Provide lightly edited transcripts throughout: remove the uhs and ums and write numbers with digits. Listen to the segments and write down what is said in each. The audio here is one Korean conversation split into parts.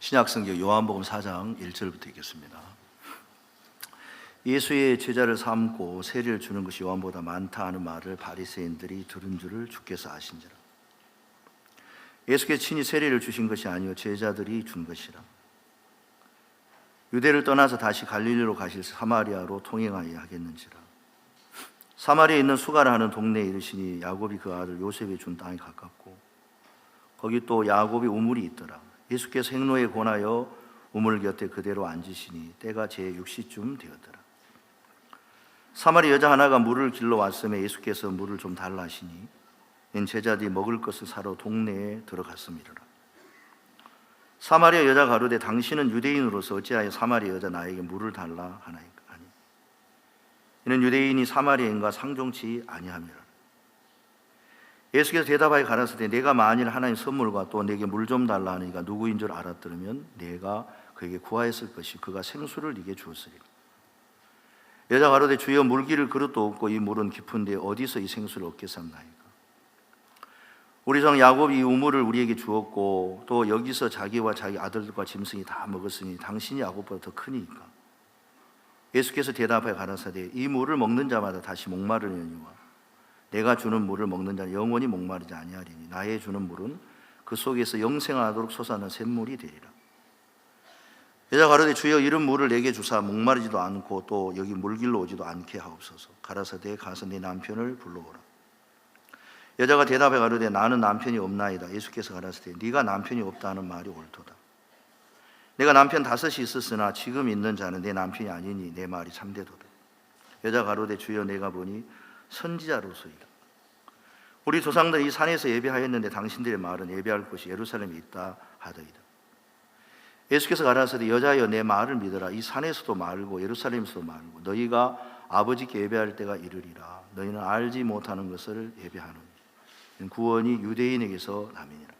신약성경 요한복음 4장 1절부터 읽겠습니다. 예수의 제자를 삼고 세례를 주는 것이 요한보다 많다 하는 말을 바리새인들이 들은 줄을 주께서 아신지라. 예수께 친히 세례를 주신 것이 아니요 제자들이 준 것이라. 유대를 떠나서 다시 갈릴리로 가실 사마리아로 통행하여 하겠는지라. 사마리아에 있는 수가라 하는 동네에 이르시니 야곱이 그 아들 요셉이 준 땅에 가깝고 거기 또 야곱이 우물이 있더라. 예수께서 행로에 권하여 우물 곁에 그대로 앉으시니 때가 제6시쯤 되었더라. 사마리 여자 하나가 물을 길러 왔음에 예수께서 물을 좀 달라 하시니 인 제자들이 먹을 것을 사러 동네에 들어갔음이라. 사마리아 여자가 가로되 당신은 유대인으로서 어찌하여 사마리아 여자 나에게 물을 달라 하나이까. 아니, 이는 유대인이 사마리아인과 상종치 아니함이라. 예수께서 대답하여 가라사대 내가 만일 하나님 선물과 또 내게 물 좀 달라 하니까 누구인 줄 알았더라면 내가 그에게 구하였을 것이 그가 생수를 네게 주었으리라. 여자가 가로되 주여 물기를 그릇도 없고 이 물은 깊은데 어디서 이 생수를 얻겠사옵나이까. 우리 종 야곱이 이 우물을 우리에게 주었고 또 여기서 자기와 자기 아들들과 짐승이 다 먹었으니 당신이 야곱보다 더 크니까. 예수께서 대답하여 가라사대 이 물을 먹는 자마다 다시 목마르려니와 내가 주는 물을 먹는 자는 영원히 목마르지 아니하리니 나의 주는 물은 그 속에서 영생하도록 솟아나는 샘물이 되리라. 여자가 가로되 주여 이런 물을 내게 주사 목마르지도 않고 또 여기 물길로 오지도 않게 하옵소서. 가라사대 가서 네 남편을 불러오라. 여자가 대답해 가로되 나는 남편이 없나이다. 예수께서 가라사대 네가 남편이 없다는 말이 옳도다. 내가 남편 5이 있었으나 지금 있는 자는 내 남편이 아니니 내 말이 참되도다. 여자가 가로되 주여 내가 보니 선지자로소이다. 우리 조상들이 이 산에서 예배하였는데 당신들의 말은 예배할 곳이 예루살렘에 있다 하더이다. 예수께서 가라사대 여자여 내 말을 믿어라. 이 산에서도 말고 예루살렘에서도 말고 너희가 아버지께 예배할 때가 이르리라. 너희는 알지 못하는 것을 예배하노니 구원이 유대인에게서 남이니라.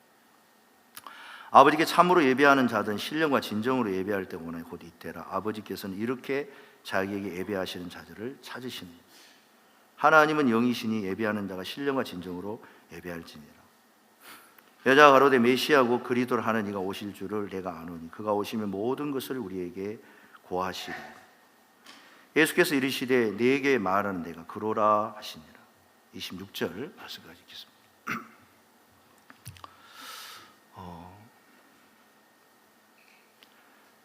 아버지께 참으로 예배하는 자들은 신령과 진정으로 예배할 때 오나니 곧 이때라. 아버지께서는 이렇게 자기에게 예배하시는 자들을 찾으시니 하나님은 영이시니 예배하는 자가 신령과 진정으로 예배할지니라. 여자가 가로되 메시아고 그리스도를 하는 이가 오실 줄을 내가 아노니 그가 오시면 모든 것을 우리에게 고하시리라. 예수께서 이르시되 네게 말하는 내가 그로라 하시니라. 26절 말씀까지 읽겠습니다.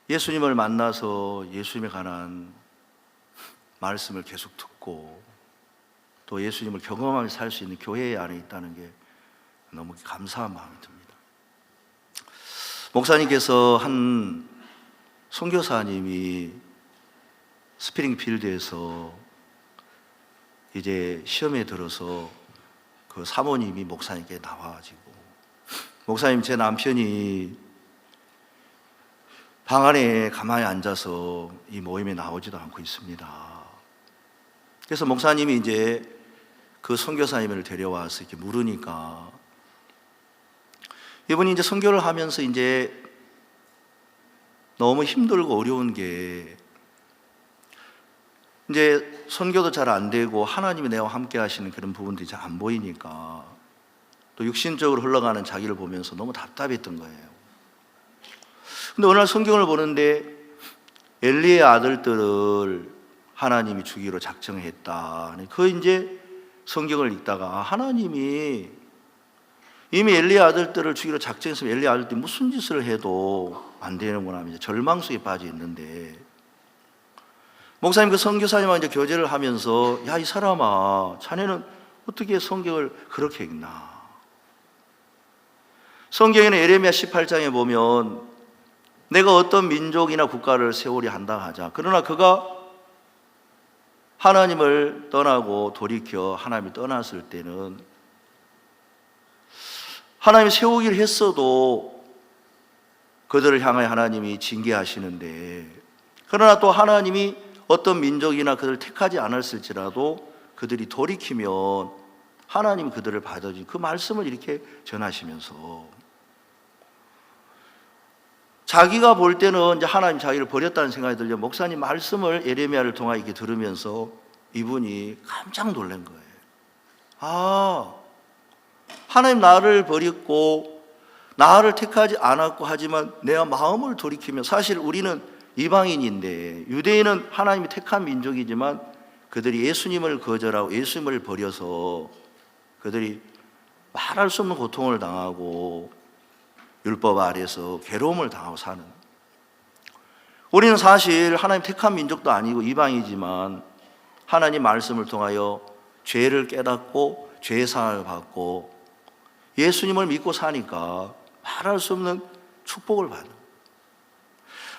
예수님을 만나서 예수님에 관한 말씀을 계속 듣고 또 예수님을 경험하며 살 수 있는 교회 안에 있다는 게 너무 감사한 마음이 듭니다. 목사님께서 한 선교사님이 스프링필드에서 이제 시험에 들어서 그 사모님이 목사님께 나와가지고 목사님 제 남편이 방 안에 가만히 앉아서 이 모임에 나오지도 않고 있습니다. 그래서 목사님이 이제 그 선교사님을 데려와서 이렇게 물으니까 이분이 이제 선교를 하면서 이제 너무 힘들고 어려운 게 이제 선교도 잘 안 되고 하나님이 내와 함께 하시는 그런 부분들이 잘 안 보이니까 또 육신적으로 흘러가는 자기를 보면서 너무 답답했던 거예요. 근데 어느 날 성경을 보는데 엘리의 아들들을 하나님이 주기로 작정했다. 그 이제 성경을 읽다가 하나님이 이미 엘리의 아들들을 주기로 작정했으면 엘리의 아들들이 무슨 짓을 해도 안 되는구나 이제 절망 속에 빠져 있는데 목사님 그 선교사님하고 이제 교제를 하면서 야 이 사람아 자네는 어떻게 성경을 그렇게 읽나? 성경에는 예레미야 18장에 보면 내가 어떤 민족이나 국가를 세우려 한다 하자. 그러나 그가 하나님을 떠나고 돌이켜 하나님을 떠났을 때는 하나님이 세우기를 했어도 그들을 향하여 하나님이 징계하시는데 그러나 또 하나님이 어떤 민족이나 그들을 택하지 않았을지라도 그들이 돌이키면 하나님이 그들을 받아주신 그 말씀을 이렇게 전하시면서 자기가 볼 때는 이제 하나님 자기를 버렸다는 생각이 들려 목사님 말씀을 예레미야를 통하여 이렇게 들으면서 이분이 깜짝 놀란 거예요. 아, 하나님 나를 버렸고 나를 택하지 않았고 하지만 내가 마음을 돌이키면, 사실 우리는 이방인인데 유대인은 하나님이 택한 민족이지만 그들이 예수님을 거절하고 예수님을 버려서 그들이 말할 수 없는 고통을 당하고 율법 아래서 괴로움을 당하고 사는, 우리는 사실 하나님 택한 민족도 아니고 이방이지만 하나님 말씀을 통하여 죄를 깨닫고 죄사함을 받고 예수님을 믿고 사니까 말할 수 없는 축복을 받는,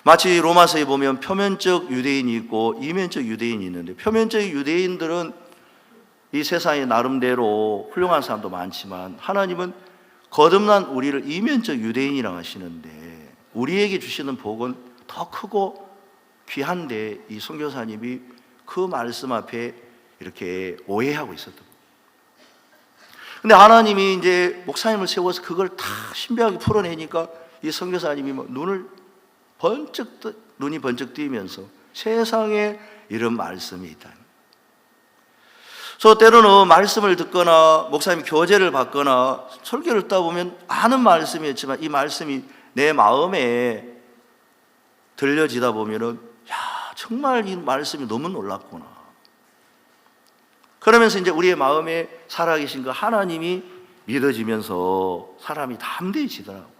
마치 로마서에 보면 표면적 유대인이 있고 이면적 유대인이 있는데, 표면적 유대인들은 이 세상에 나름대로 훌륭한 사람도 많지만 하나님은 거듭난 우리를 이면적 유대인이라고 하시는데, 우리에게 주시는 복은 더 크고 귀한데 이 선교사님이 그 말씀 앞에 이렇게 오해하고 있었던 거예요. 근데 하나님이 이제 목사님을 세워서 그걸 다 신비하게 풀어내니까 이 선교사님이 눈이 번쩍 뜨이면서 세상에 이런 말씀이 있다. 그래서 때로는 말씀을 듣거나 목사님 교제를 받거나 설교를 듣다 보면 아는 말씀이었지만 이 말씀이 내 마음에 들려지다 보면은, 야, 정말 이 말씀이 너무 놀랍구나. 그러면서 이제 우리의 마음에 살아계신 그 하나님이 믿어지면서 사람이 담대해지더라고요.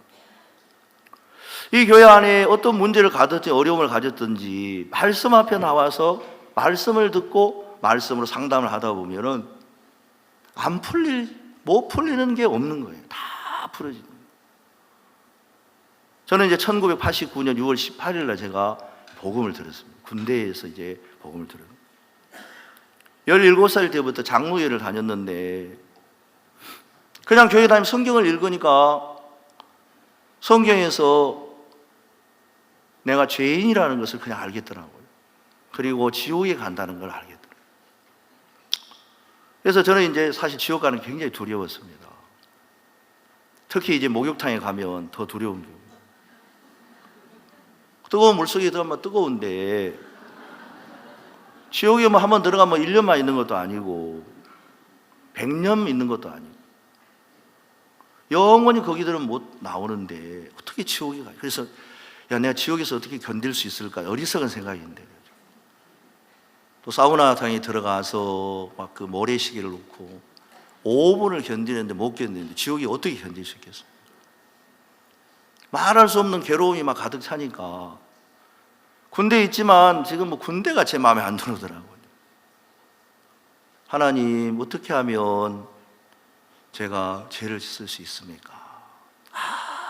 이 교회 안에 어떤 문제를 가졌든지 어려움을 가졌든지 말씀 앞에 나와서 말씀을 듣고 말씀으로 상담을 하다 보면은 못 풀리는 게 없는 거예요. 다 풀어지는 거예요. 저는 이제 1989년 6월 18일 날 제가 복음을 들었습니다. 군대에서 이제 복음을 들었어요. 17살 때부터 장로회를 다녔는데 그냥 교회 다니면 성경을 읽으니까 성경에서 내가 죄인이라는 것을 그냥 알겠더라고요. 그리고 지옥에 간다는 걸 알겠더라고요. 그래서 저는 이제 사실 지옥 가는 게 굉장히 두려웠습니다. 특히 이제 목욕탕에 가면 더 두려운 게, 뜨거운 물속에 들어가면 뜨거운데 지옥에 한번 들어가면 1년만 있는 것도 아니고 100년 있는 것도 아니고 영원히 거기 들으면 못 나오는데 어떻게 지옥에 가요? 그래서 야, 내가 지옥에서 어떻게 견딜 수 있을까? 어리석은 생각인데, 또 사우나탕에 들어가서 막 그 모래시계를 놓고 5분을 견디는데 못 견디는데 지옥이 어떻게 견딜 수 있겠어요? 말할 수 없는 괴로움이 막 가득 차니까 군대에 있지만 지금 군대가 제 마음에 안 들어오더라고요. 하나님, 어떻게 하면 제가 죄를 씻을 수 있습니까?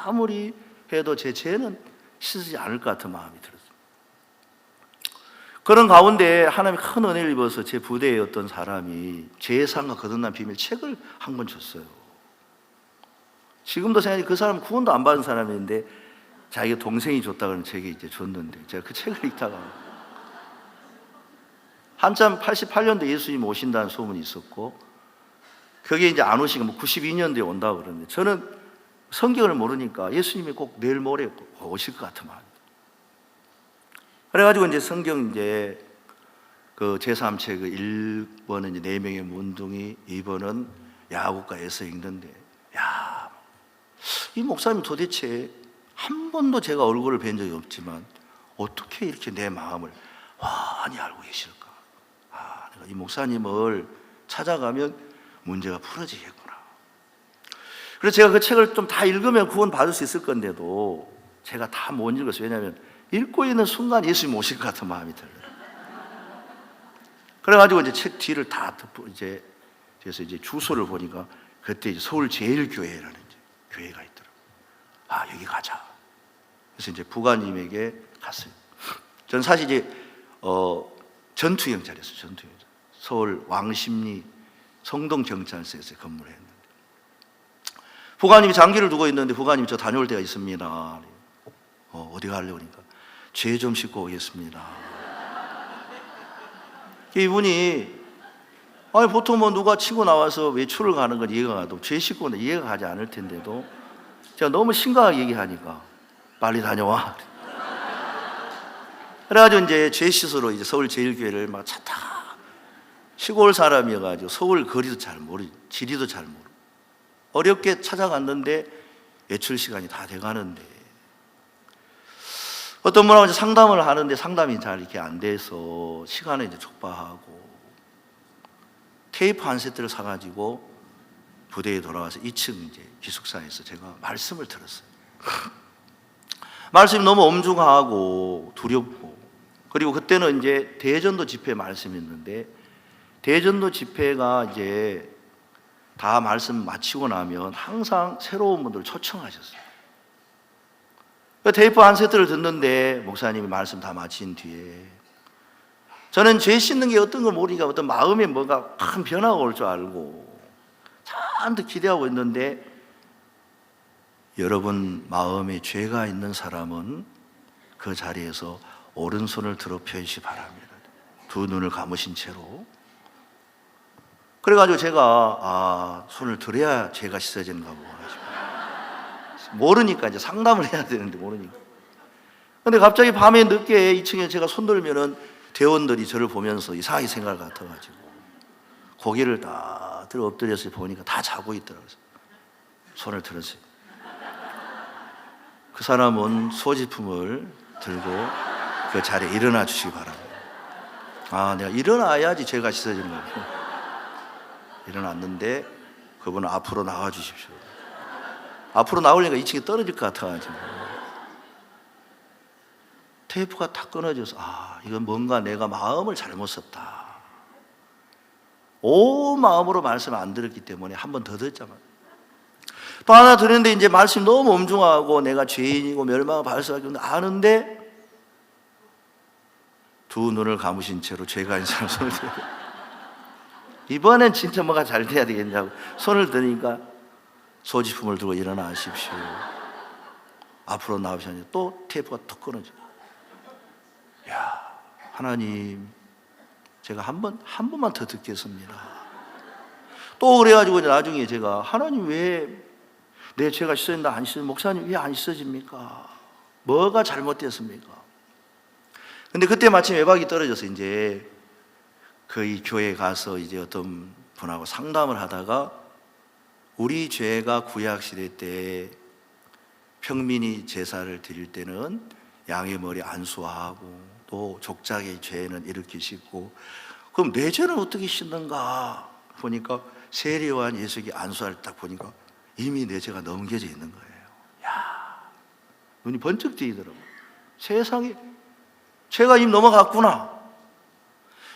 아무리 해도 제 죄는 씻지 않을 것 같은 마음이 들었어요. 그런 가운데 하나님이 큰 은혜를 입어서 제 부대에 어떤 사람이 죄상과 거듭난 비밀 책을 한 권 줬어요. 지금도 생각해, 그 사람은 구원도 안 받은 사람인데 자기가 동생이 줬다 그러면 제게 이제 줬는데, 제가 그 책을 읽다가 한참 88년도에 예수님 오신다는 소문이 있었고 그게 이제 안 오시고 92년도에 온다고 그러는데, 저는 성경을 모르니까 예수님이 꼭 내일 모레 오실 것 같은 마음이. 그래가지고 이제 성경 이제 그 제3책을 1번은 이제 4명의 문둥이, 2번은 야고보에서 읽는데, 야, 이 목사님 도대체 한 번도 제가 얼굴을 뵌 적이 없지만 어떻게 이렇게 내 마음을 환히 알고 계실까? 내가 이 목사님을 찾아가면 문제가 풀어지겠구나. 그래서 제가 그 책을 좀 다 읽으면 구원 받을 수 있을 건데도 제가 다 못 읽었어요. 왜냐하면 읽고 있는 순간 예수님 오실 것 같은 마음이 들어요. 그래가지고 이제 책 뒤를 다 덮고 그래서 이제 주소를 보니까 그때 이제 서울제일교회라는 이제 교회가 있더라고요. 여기 가자. 그래서 이제 부관님에게 갔어요. 저는 사실 이제 전투경찰이었어요. 전투경찰. 서울 왕십리 성동경찰서에서 근무를 했는데, 부관님이 장기를 두고 있는데 부관님이 저 다녀올 때가 있습니다. 어디 가려고 하니까 죄 좀 씻고 오겠습니다. 이분이 보통 누가 치고 나와서 외출을 가는 건 이해가 가도 죄 씻고 오는 이해가 가지 않을 텐데도 제가 너무 심각하게 얘기하니까 빨리 다녀와. 그래가지고 이제 죄 씻으러 이제 서울제일교회를 막 차 타. 시골 사람이어가지고 서울 거리도 잘 모르고 지리도 잘 모르고 어렵게 찾아갔는데 외출 시간이 다 돼가는데 어떤 분하고 이제 상담을 하는데 상담이 잘 이렇게 안 돼서 시간을 이제 촉박하고 테이프 한 세트를 사가지고 부대에 돌아와서 2층 이제 기숙사에서 제가 말씀을 들었어요. 말씀이 너무 엄중하고 두렵고, 그리고 그때는 이제 대전도 집회 말씀이 있는데 대전도 집회가 이제 다 말씀 마치고 나면 항상 새로운 분들 초청하셨어요. 테이프 한 세트를 듣는데 목사님이 말씀 다 마친 뒤에 저는 죄 씻는 게 어떤 걸 모르니까 어떤 마음에 뭔가 큰 변화가 올 줄 알고 잔뜩 기대하고 있는데, 여러분 마음에 죄가 있는 사람은 그 자리에서 오른손을 들어 펴시기 바랍니다. 두 눈을 감으신 채로. 그래가지고 제가 손을 들어야 죄가 씻어지는가 보고 모르니까 이제 상담을 해야 되는데 모르니까. 근데 갑자기 밤에 늦게 2층에 제가 손 들면은 대원들이 저를 보면서 이상하게 생각을 같아가지고 고개를 다 들어 엎드려서 보니까 다 자고 있더라고요. 손을 들었어요. 그 사람은 소지품을 들고 그 자리에 일어나 주시기 바랍니다. 내가 일어나야지 죄가 씻어지는 거예요. 일어났는데 그분은 앞으로 나와 주십시오. 앞으로 나오려니까 2층에 떨어질 것 같아가지고 테이프가 탁 끊어져서 이건 뭔가 내가 마음을 잘못 썼다. 온 마음으로 말씀을 안 들었기 때문에 한 번 더 듣자마자 또 하나 들었는데 이제 말씀이 너무 엄중하고 내가 죄인이고 멸망을 받을 수밖에 없는데 아는데 두 눈을 감으신 채로 죄가 있는 사람 손을 들고 이번엔 진짜 뭐가 잘 돼야 되겠냐고 손을 드니까 소지품을 들고 일어나십시오. 앞으로 나오시니 또 테이프가 톡 끊어져. 하나님, 제가 한 번만 더 듣겠습니다. 또 그래가지고 나중에 제가 하나님 왜 내 죄가 씻어진다 안 씻어집니까? 목사님 왜 안 씻어집니까? 뭐가 잘못됐습니까? 근데 그때 마침 외박이 떨어져서 이제 이 교회에 가서 이제 어떤 분하고 상담을 하다가 우리 죄가 구약시대 때 평민이 제사를 드릴 때는 양의 머리 안수하고 또 족장의 죄는 이렇게 씻고, 그럼 내 죄는 어떻게 씻는가 보니까 세례요한 예수기 안수할 딱 보니까 이미 내 죄가 넘겨져 있는 거예요. 눈이 번쩍 뜨이더라고요. 세상에 죄가 이미 넘어갔구나.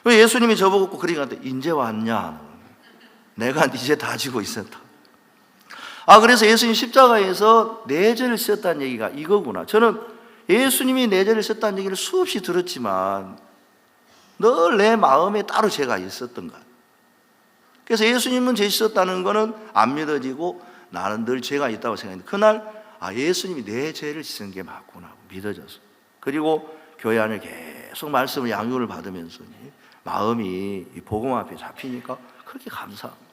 왜 예수님이 저보고 그러니까 이제 왔냐? 내가 네 죄 다 지고 있었다. 그래서 예수님 십자가에서 내 죄를 씻었다는 얘기가 이거구나. 저는 예수님이 내 죄를 씻었다는 얘기를 수없이 들었지만 늘 내 마음에 따로 죄가 있었던 거야. 그래서 예수님은 죄 씻었다는 거는 안 믿어지고 나는 늘 죄가 있다고 생각했는데 그날 예수님이 내 죄를 씻은 게 맞구나 믿어졌어. 그리고 교회 안에 계속 말씀을 양육을 받으면서 마음이 복음 앞에 잡히니까 그렇게 감사합니다.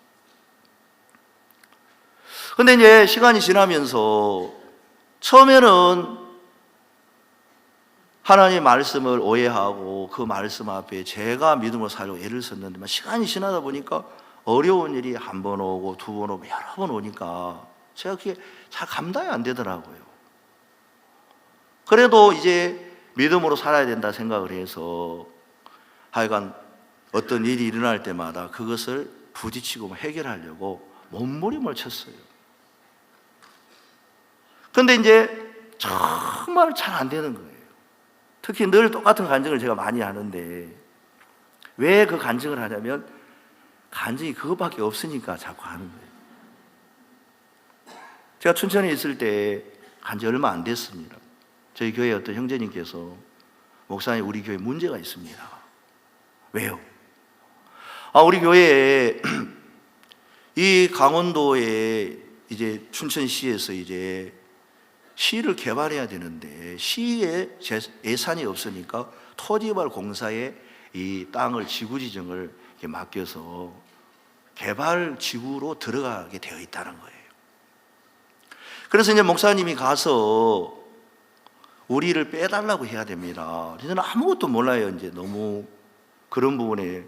근데 이제 시간이 지나면서 처음에는 하나님의 말씀을 오해하고 그 말씀 앞에 제가 믿음으로 살려고 애를 썼는데 시간이 지나다 보니까 어려운 일이 한 번 오고 두 번 오고 여러 번 오니까 제가 그게 잘 감당이 안 되더라고요. 그래도 이제 믿음으로 살아야 된다 생각을 해서 하여간 어떤 일이 일어날 때마다 그것을 부딪히고 해결하려고 몸부림을 쳤어요. 근데 이제 정말 잘 안 되는 거예요. 특히 늘 똑같은 간증을 제가 많이 하는데 왜 그 간증을 하냐면 간증이 그것밖에 없으니까 자꾸 하는 거예요. 제가 춘천에 있을 때 간지 얼마 안 됐습니다. 저희 교회 어떤 형제님께서 목사님 우리 교회 문제가 있습니다. 왜요? 우리 교회에 이 강원도에 이제 춘천시에서 이제 시를 개발해야 되는데 시에 예산이 없으니까 토지개발 공사에 이 땅을 지구 지정을 이렇게 맡겨서 개발 지구로 들어가게 되어 있다는 거예요. 그래서 이제 목사님이 가서 우리를 빼달라고 해야 됩니다. 저는 아무것도 몰라요. 이제 너무 그런 부분에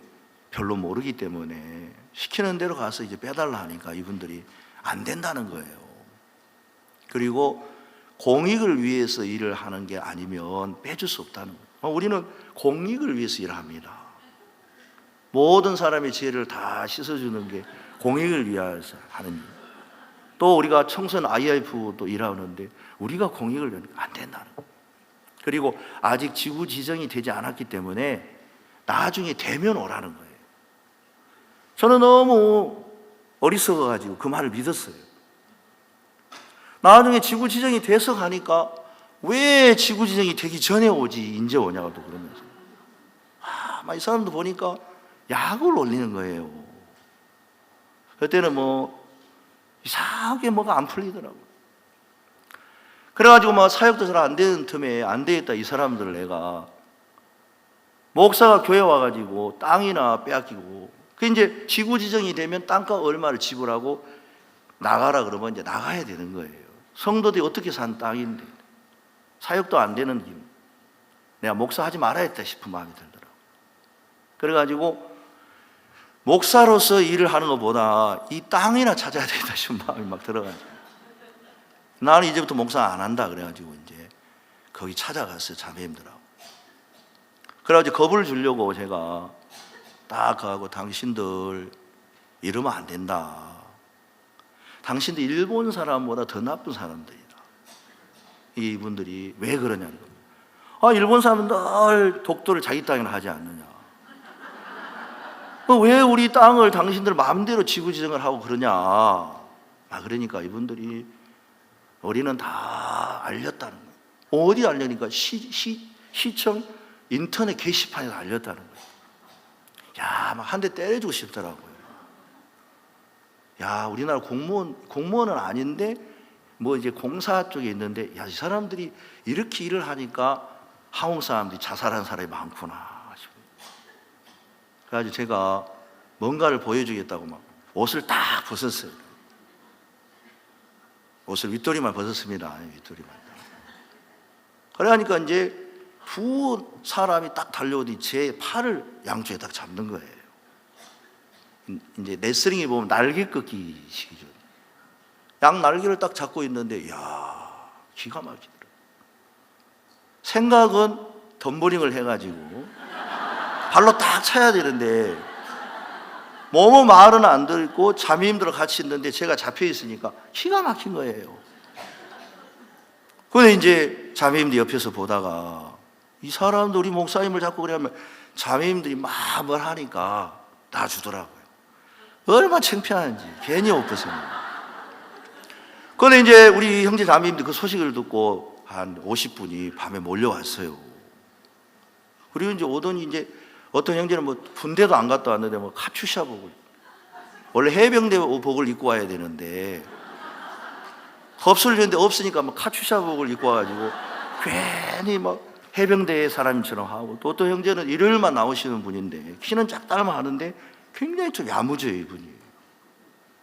별로 모르기 때문에 시키는 대로 가서 이제 빼달라 하니까 이분들이 안 된다는 거예요. 그리고 공익을 위해서 일을 하는 게 아니면 빼줄 수 없다는 거예요. 우리는 공익을 위해서 일합니다. 모든 사람의 죄를 다 씻어주는 게 공익을 위해서 하는 일. 또 우리가 청소년 IF도 일하는데 우리가 공익을 위해서 안 된다는 거예요. 그리고 아직 지구 지정이 되지 않았기 때문에 나중에 되면 오라는 거예요. 저는 너무 어리석어가지고 그 말을 믿었어요. 나중에 지구 지정이 돼서 가니까 왜 지구 지정이 되기 전에 오지 이제 오냐고 또 그러면서 이 사람도 보니까 약을 올리는 거예요. 그때는 이상하게 뭐가 안 풀리더라고요. 그래가지고 사역도 잘 안 되는 틈에 안 되겠다 이 사람들을 내가 목사가 교회 와가지고 땅이나 빼앗기고 그 이제 지구 지정이 되면 땅값 얼마를 지불하고 나가라 그러면 이제 나가야 되는 거예요. 성도들이 어떻게 산 땅인데 사역도 안 되는 힘. 내가 목사하지 말아야겠다 싶은 마음이 들더라고요. 그래가지고 목사로서 일을 하는 것보다 이 땅이나 찾아야 되겠다 싶은 마음이 막 들어가지고 나는 이제부터 목사 안 한다 그래가지고 이제 거기 찾아갔어요. 자매님들하고. 그래가지고 겁을 주려고 제가 딱 하고 당신들 이러면 안 된다. 당신들 일본 사람보다 더 나쁜 사람들이다. 이분들이 왜 그러냐는 겁니다. 일본 사람은 늘 독도를 자기 땅이나 하지 않느냐. 왜 우리 땅을 당신들 마음대로 지구 지정을 하고 그러냐. 그러니까 이분들이 우리는 다 알렸다는 거예요. 어디 알려니까 시청 인터넷 게시판에서 알렸다는 거예요. 막 한 대 때려주고 싶더라고요. 우리나라 공무원은 아닌데 이제 공사 쪽에 있는데 이 사람들이 이렇게 일을 하니까 한국 사람들이 자살하는 사람이 많구나 싶어요. 그래가지고 제가 뭔가를 보여주겠다고 옷을 딱 벗었어요. 옷을 윗도리만 벗었습니다. 윗도리만. 그러니까 이제 두 사람이 딱 달려오더니 제 팔을 양쪽에 딱 잡는 거예요. 이제 레슬링에 보면 날개 꺾기 식이죠. 양 날개를 딱 잡고 있는데 기가 막히더라고요. 생각은 덤버링을 해가지고 발로 딱 차야 되는데 뭐뭐 말은 안 듣고 자매님들과 같이 있는데 제가 잡혀 있으니까 기가 막힌 거예요. 근데 이제 자매님들 옆에서 보다가 이 사람도 우리 목사님을 잡고 그러면 자매님들이 막 뭘 하니까 놔주더라고요. 얼마나 창피한지 괜히 옷 벗습니다. 그런데 이제 우리 형제 자매님들 그 소식을 듣고 한 50분이 밤에 몰려왔어요. 그리고 이제 오더니 이제 어떤 형제는 군대도 안 갔다 왔는데 카츄샤복을 원래 해병대 복을 입고 와야 되는데 겁을 줬는데 없으니까 카츄샤복을 입고 와가지고 괜히 해병대 사람처럼 하고 또 어떤 형제는 일요일만 나오시는 분인데 키는 작다만 하는데 굉장히 좀 야무져요 이분이.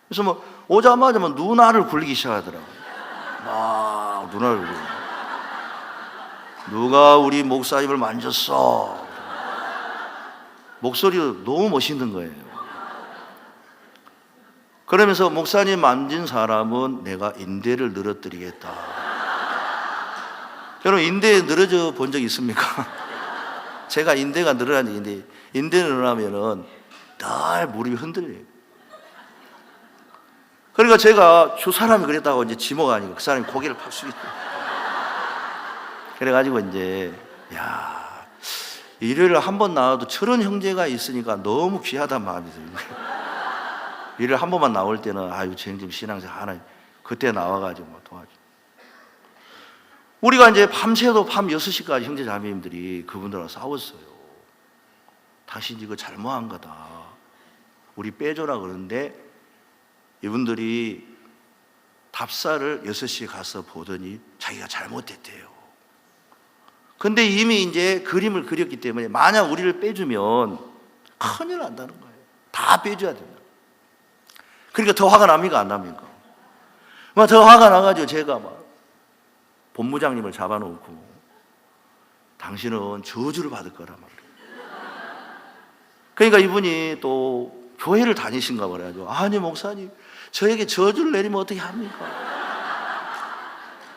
그래서 오자마자 누나를 굴리기 시작하더라고요. 누나를 굴리고 누가 우리 목사님을 만졌어. 목소리가 너무 멋있는 거예요. 그러면서 목사님 만진 사람은 내가 인대를 늘어뜨리겠다. 여러분 인대 늘어져 본 적 있습니까? 제가 인대가 늘어난 적이 있는데 인대 늘어나면은 늘 무릎이 흔들려요. 그러니까 제가 저 사람이 그랬다고 이제 지모가 아니고 그 사람이 고개를 팍 숙였죠. 그래가지고 이제 일요일에 한 번 나와도 저런 형제가 있으니까 너무 귀하단 마음이 들어요. 일요일 한 번만 나올 때는 저 형제 신앙생활 하나 그때 나와가지고 도와줘. 우리가 이제 밤새도 밤 6시까지 형제 자매님들이 그분들하고 싸웠어요. 당신 이거 잘못한 거다. 우리 빼줘라 그러는데 이분들이 답사를 6시에 가서 보더니 자기가 잘못했대요. 근데 이미 이제 그림을 그렸기 때문에 만약 우리를 빼주면 큰일 난다는 거예요. 다 빼줘야 된다. 그러니까 더 화가 납니까? 안 납니까? 더 화가 나가지고 제가 본부장님을 잡아놓고 당신은 저주를 받을 거란 말이에요. 그러니까 이분이 또 교회를 다니신가 봐요. 아니 목사님 저에게 저주를 내리면 어떻게 합니까?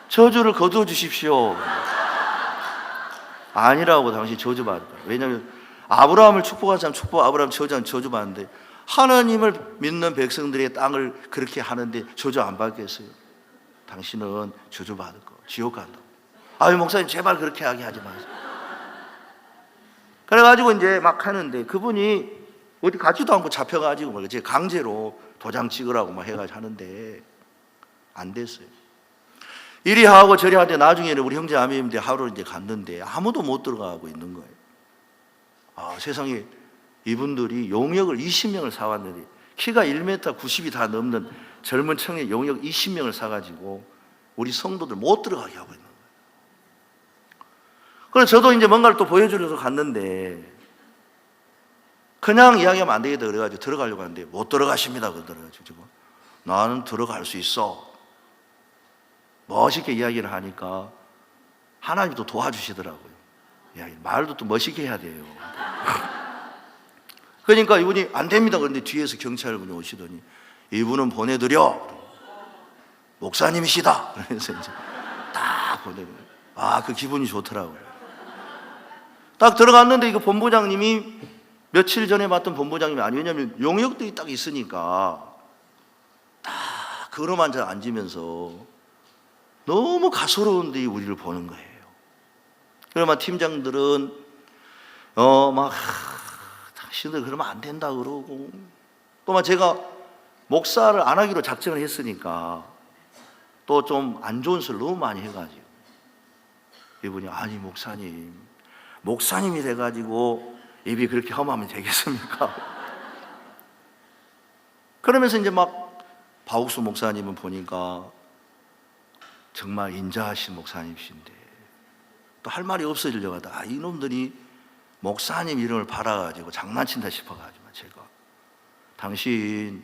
저주를 거두어 주십시오. 아니라고. 당신 저주받을 거야. 왜냐하면 아브라함을 축복한 사람 축복, 아브라함 저주받는데 하나님을 믿는 백성들의 땅을 그렇게 하는데 저주 안 받겠어요? 당신은 저주받을 거, 지옥 간다. 아유 목사님 제발 그렇게 하게 하지 마세요. 그래가지고 이제 막 하는데 그분이 어디 가지도 않고 잡혀가지고 막 제 강제로 도장 찍으라고 막 해가지고 하는데 안 됐어요. 이리 하고 저리 하는데 나중에는 우리 형제 아멘인데 하루 이제 갔는데 아무도 못 들어가고 있는 거예요. 아, 세상에 이분들이 용역을 20명을 사왔는데 키가 1m 90이 다 넘는 젊은 청년 용역 20명을 사가지고 우리 성도들 못 들어가게 하고 있는 거예요. 그래서 저도 이제 뭔가를 또 보여주려고 갔는데 그냥 이야기하면 안 되겠다 그래가지고 들어가려고 하는데 못 들어가십니다 그러더라고요. 나는 들어갈 수 있어. 멋있게 이야기를 하니까 하나님도 도와주시더라고요. 말도 또 멋있게 해야 돼요. 그러니까 이분이 안 됩니다 그런데 뒤에서 경찰분이 오시더니 이분은 보내드려. 목사님이시다. 그래서 이제 딱 보내드려. 아, 그 기분이 좋더라고요. 딱 들어갔는데 이거 본부장님이 며칠 전에 봤던 본부장님이 아니에요. 왜냐하면 용역들이 딱 있으니까 딱 걸어만 앉으면서 너무 가소로운데 우리를 보는 거예요. 그러면 팀장들은 막 당신들 그러면 안 된다 그러고 또 막 제가 목사를 안 하기로 작정을 했으니까 또 좀 안 좋은 소리를 너무 많이 해가지고 이분이 아니 목사님이 돼가지고 입이 그렇게 험하면 되겠습니까? 그러면서 이제 막 박욱수 목사님은 보니까 정말 인자하신 목사님이신데 또 할 말이 없어지려고 하다 이놈들이 목사님 이름을 팔아가지고 장난친다 싶어가지고 제가 당신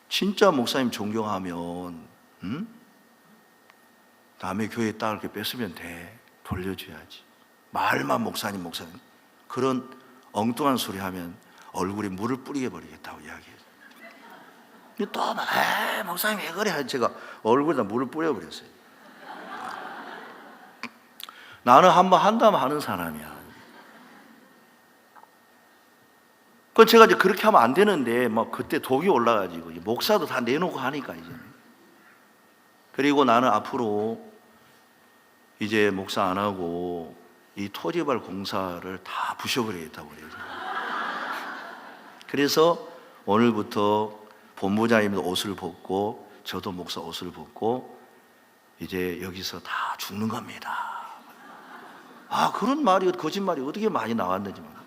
진짜 목사님 존경하면 남의 교회 땅을 이렇게 뺏으면 돼. 돌려줘야지. 말만 목사님 그런 엉뚱한 소리 하면 얼굴에 물을 뿌리게 버리겠다고 이야기해요. 또 목사님 왜 그래? 제가 얼굴에다 물을 뿌려버렸어요. 나는 한번 한다면 하는 사람이야. 그 제가 이제 그렇게 하면 안 되는데 막 그때 독이 올라가지고 목사도 다 내놓고 하니까 이제. 그리고 나는 앞으로 이제 목사 안 하고 이 토지발 공사를 다 부셔버리겠다고 그래요. 그래서 오늘부터 본부장님도 옷을 벗고 저도 목사 옷을 벗고 이제 여기서 다 죽는 겁니다. 아, 그런 말이 거짓말이 어떻게 많이 나왔는지 몰라.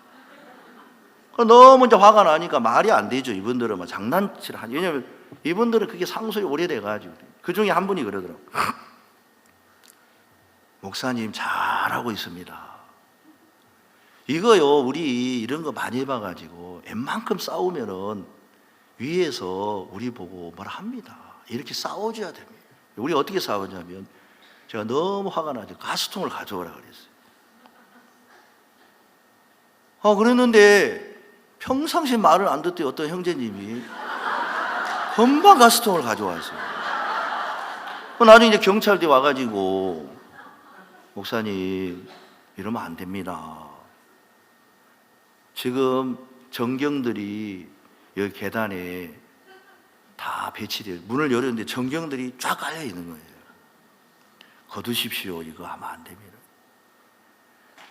너무 이제 화가 나니까 말이 안 되죠. 이분들은 막 장난치를 하니. 왜냐면 이분들은 그게 상속이 오래돼가지고 그 중에 한 분이 그러더라고. 목사님 잘하고 있습니다. 이거요, 우리 이런 거 많이 해봐가지고 웬만큼 싸우면은 위에서 우리 보고 뭐라 합니다. 이렇게 싸워줘야 됩니다. 우리 어떻게 싸우냐면 제가 너무 화가 나서 가스통을 가져오라 그랬어요. 그랬는데 평상시 말을 안 듣던 어떤 형제님이 금방 가스통을 가져왔어요. 나중에 이제 경찰들이 와가지고 목사님 이러면 안 됩니다. 지금 정경들이 여기 계단에 다 배치돼요. 문을 열었는데 정경들이 쫙 깔려 있는 거예요. 거두십시오. 이거 하면 안 됩니다.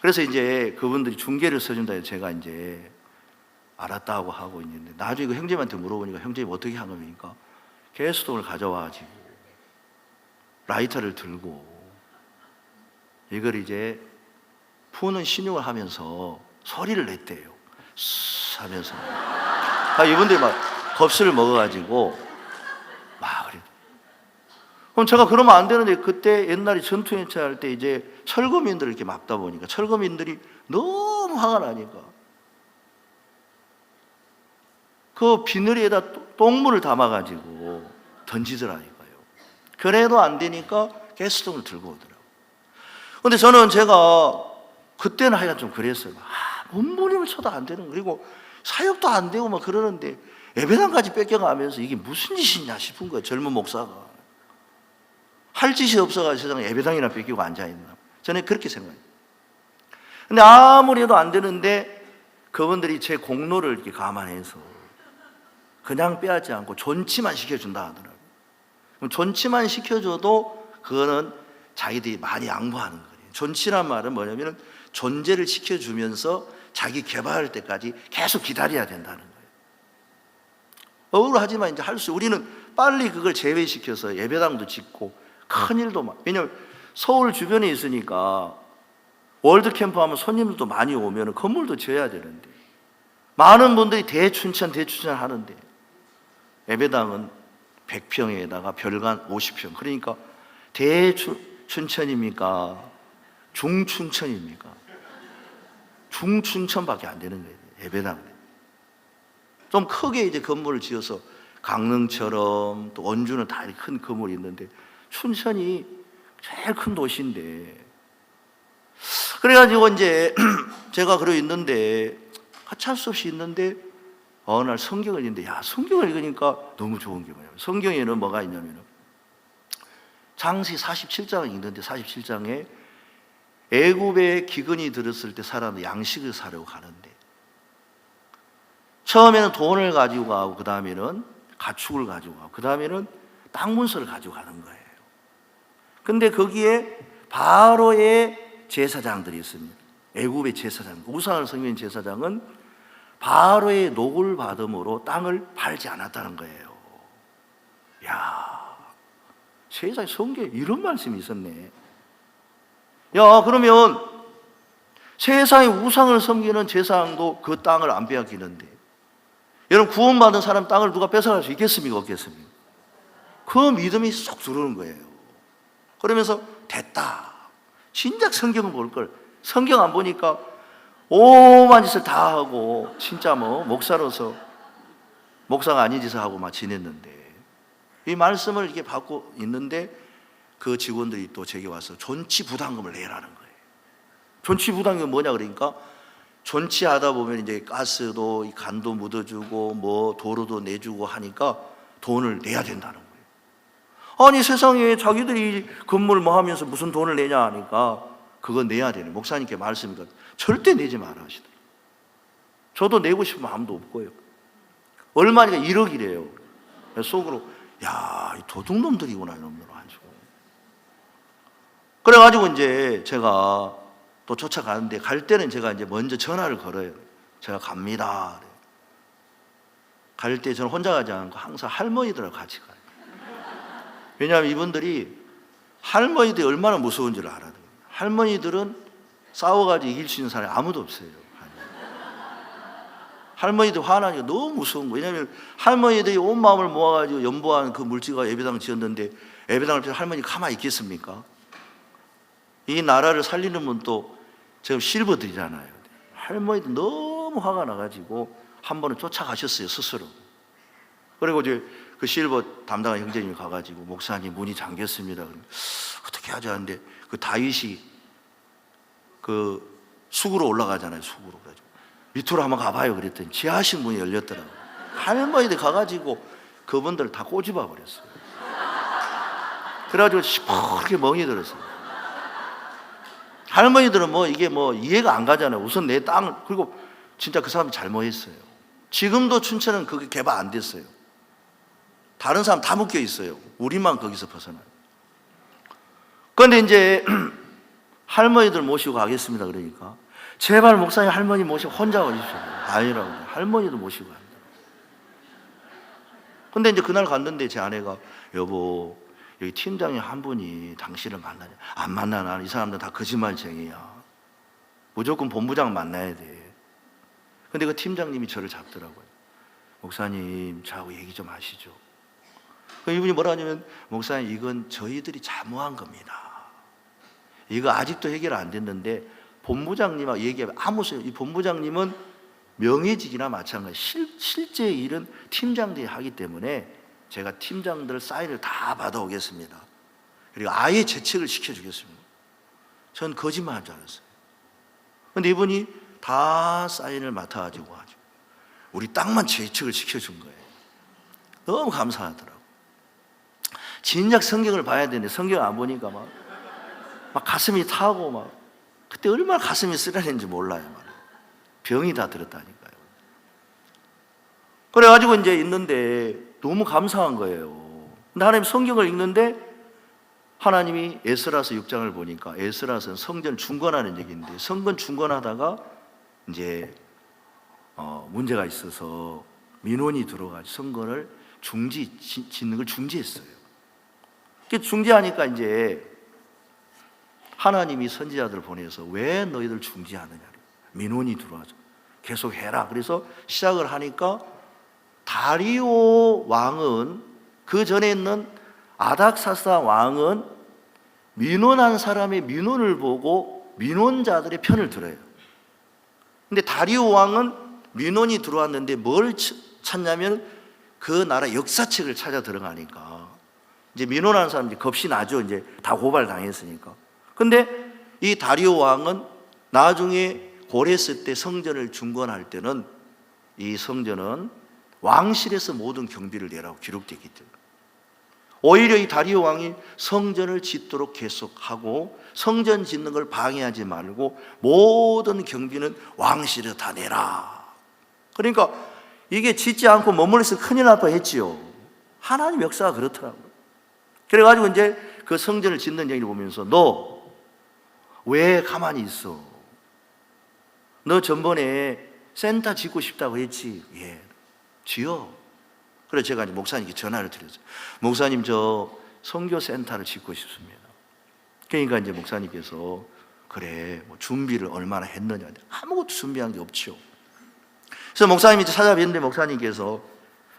그래서 이제 그분들이 중계를 써준다 해서 제가 이제 알았다고 하고 있는데 나중에 그 형제한테 물어보니까 형제님 어떻게 한 겁니까? 가스통을 가져와가지고 라이터를 들고 이걸 이제 푸는 신용을 하면서 소리를 냈대요. 스 하면서 이분들이 막 겁수를 먹어가지고 막 그래. 그럼 제가 그러면 안 되는데 그때 옛날에 전투연차 할 때 이제 철거민들을 이렇게 막다 보니까 철거민들이 너무 화가 나니까 그 비늘에다 똥물을 담아가지고 던지더라니까요. 그래도 안 되니까 가스통을 들고 오더라고요. 근데 저는 제가 그때는 하여간 좀 그랬어요. 본부님을 쳐도 안 되는, 그리고 사역도 안 되고 막 그러는데 예배당까지 뺏겨가면서 이게 무슨 짓이냐 싶은 거예요. 젊은 목사가. 할 짓이 없어가지고 세상에 예배당이나 뺏기고 앉아있나. 저는 그렇게 생각해요. 근데 아무리 해도 안 되는데 그분들이 제 공로를 이렇게 감안해서 그냥 빼앗지 않고 존치만 시켜준다 하더라고요. 그럼 존치만 시켜줘도 그거는 자기들이 많이 양보하는 거예요. 존치란 말은 뭐냐면 존재를 시켜주면서 자기 개발할 때까지 계속 기다려야 된다는 거예요. 억울하지만 이제 할 수, 우리는 빨리 그걸 제외시켜서 예배당도 짓고 큰 일도 막, 왜냐면 서울 주변에 있으니까 월드캠프 하면 손님들도 많이 오면 건물도 지어야 되는데 많은 분들이 대춘천 하는데 예배당은 100평에다가 별관 50평, 그러니까 대춘천입니까? 중춘천입니까? 중춘천밖에 안 되는 거예요. 예배당 좀 크게 이제 건물을 지어서 강릉처럼 또 원주는 다 이렇게 큰 건물이 있는데 춘천이 제일 큰 도시인데, 그래가지고 이제 제가 그러고 있는데 하찮을 수 없이 있는데 어느 날 성경을 읽는데, 야, 성경을 읽으니까 너무 좋은 게 뭐냐면 성경에는 뭐가 있냐면 창세기 47장을 읽는데 47장에 애굽에 기근이 들었을 때 사람들 양식을 사려고 가는데 처음에는 돈을 가지고 가고 그 다음에는 가축을 가지고 가고 그 다음에는 땅 문서를 가지고 가는 거예요. 근데 거기에 바로의 제사장들이 있습니다. 애굽의 제사장, 우상을 섬기는 제사장은 바로의 녹을 받음으로 땅을 팔지 않았다는 거예요. 야, 세상에 성경에 이런 말씀이 있었네. 야, 그러면 세상에 우상을 섬기는 제사장도 그 땅을 안 빼앗기는데 여러분, 구원받은 사람 땅을 누가 뺏어갈 수 있겠습니까? 없겠습니까? 그 믿음이 쏙 들어오는 거예요. 그러면서 됐다. 진작 성경을 볼 걸. 성경 안 보니까 오만 짓을 다 하고 진짜 뭐 목사로서 목사가 아닌 짓을 하고 막 지냈는데 이 말씀을 이렇게 받고 있는데 그 직원들이 또 제게 와서 존치부담금을 내라는 거예요. 존치부담금이 뭐냐 그러니까 존치하다 보면 이제 가스도 간도 묻어주고 뭐 도로도 내주고 하니까 돈을 내야 된다는 거예요. 아니 세상에 자기들이 건물 뭐 하면서 무슨 돈을 내냐 하니까 그거 내야 되네. 목사님께 말씀이니까 절대 내지 마라 하시더라고요. 저도 내고 싶은 마음도 없고요. 얼마니까 1억이래요. 속으로 야, 이 도둑놈들이구나 이놈들 가지고. 그래가지고 이제 제가 또 쫓아가는데 갈 때는 제가 이제 먼저 전화를 걸어요. 제가 갑니다. 갈 때 저는 혼자 가지 않고 항상 할머니들하고 같이 가요. 왜냐하면 이분들이 할머니들이 얼마나 무서운지를 알아요. 할머니들은 싸워가지고 이길 수 있는 사람이 아무도 없어요. 할머니들 화나니까 너무 무서운 거예요. 왜냐하면 할머니들이 온 마음을 모아가지고 연보한 그 물지가 예배당 지었는데 예배당을 피해서 할머니 가만히 있겠습니까? 이 나라를 살리는 분 또 지금 실버들이잖아요. 할머니들 너무 화가 나가지고 한 번은 쫓아가셨어요, 스스로. 그리고 이제 그 실버 담당한 형제님이 가가지고 목사님 문이 잠겼습니다. 어떻게 하지 하는데 그 다윗이 그 수구로 올라가잖아요, 수구로. 그래가지고 밑으로 한번 가봐요. 그랬더니 지하실 문이 열렸더라고요. 할머니들 가가지고 그분들 다 꼬집어 버렸어요. 그래가지고 시퍼렇게 멍이 들었어요. 할머니들은 뭐 이게 뭐 이해가 안 가잖아요. 우선 내 땅을, 그리고 진짜 그 사람이 잘못했어요. 지금도 춘천은 그게 개발 안 됐어요. 다른 사람 다 묶여 있어요. 우리만 거기서 벗어나요. 그런데 이제 할머니들 모시고 가겠습니다. 그러니까 제발 목사님 할머니 모시고 혼자 오십시오. 아니라고. 할머니도 모시고 간다. 근데 이제 그날 갔는데 제 아내가 여보, 여기 팀장이 한 분이 당신을 만나냐? 안 만나. 나는 이 사람들 다 거짓말쟁이야. 무조건 본부장 만나야 돼. 근데 그 팀장님이 저를 잡더라고요. 목사님, 저하고 얘기 좀 하시죠. 이분이 뭐라 하냐면, 목사님, 이건 저희들이 잘못한 겁니다. 이거 아직도 해결 안 됐는데 본부장님하고 얘기하면 아무 소용. 이 본부장님은 명예직이나 마찬가지. 실제 일은 팀장들이 하기 때문에 제가 팀장들 사인을 다 받아오겠습니다. 그리고 아예 재책을 시켜주겠습니다. 전 거짓말한 줄 알았어요. 그런데 이분이 다 사인을 맡아가지고 우리 땅만 재책을 시켜준 거예요. 너무 감사하더라고요. 진작 성경을 봐야 되는데 성경을 안 보니까 막 가슴이 타고 막 그때 얼마나 가슴이 쓰라는지 몰라요. 막. 병이 다 들었다니까요. 그래가지고 이제 있는데 너무 감사한 거예요. 근데 하나님 성경을 읽는데 하나님이 에스라서 6장을 보니까 에스라서는 성전 중건하는 얘기인데 성전 중건하다가 이제 문제가 있어서 민원이 들어가지고 성전을 짓는 걸 중지했어요. 중지하니까 이제 하나님이 선지자들을 보내서 왜 너희들 중지하느냐, 민원이 들어와서 계속 해라. 그래서 시작을 하니까 다리오 왕은 그 전에 있는 아닥사스다 왕은 민원한 사람의 민원을 보고 민원자들의 편을 들어요. 근데 다리오 왕은 민원이 들어왔는데 뭘 찾냐면 그 나라 역사책을 찾아 들어가니까 이제 민원하는 사람들이 겁이 나죠. 이제 다 고발 당했으니까. 근데 이 다리오 왕은 나중에 고레스 때 성전을 중건할 때는 이 성전은 왕실에서 모든 경비를 내라고 기록되기 때문에 오히려 이 다리오 왕이 성전을 짓도록 계속하고 성전 짓는 걸 방해하지 말고 모든 경비는 왕실에서 다 내라. 그러니까 이게 짓지 않고 머물러서 큰일 날 뻔했지요. 하나님 역사가 그렇더라고요. 그래가지고 이제 그 성전을 짓는 얘기를 보면서 너 왜 가만히 있어? 너 전번에 센터 짓고 싶다고 했지? 예, 지어. 그래서 제가 이제 목사님께 전화를 드렸어요. 목사님, 저 선교센터를 짓고 싶습니다. 그러니까 이제 목사님께서 그래, 뭐 준비를 얼마나 했느냐. 아무것도 준비한 게 없죠. 그래서 목사님이 찾아뵀는데 목사님께서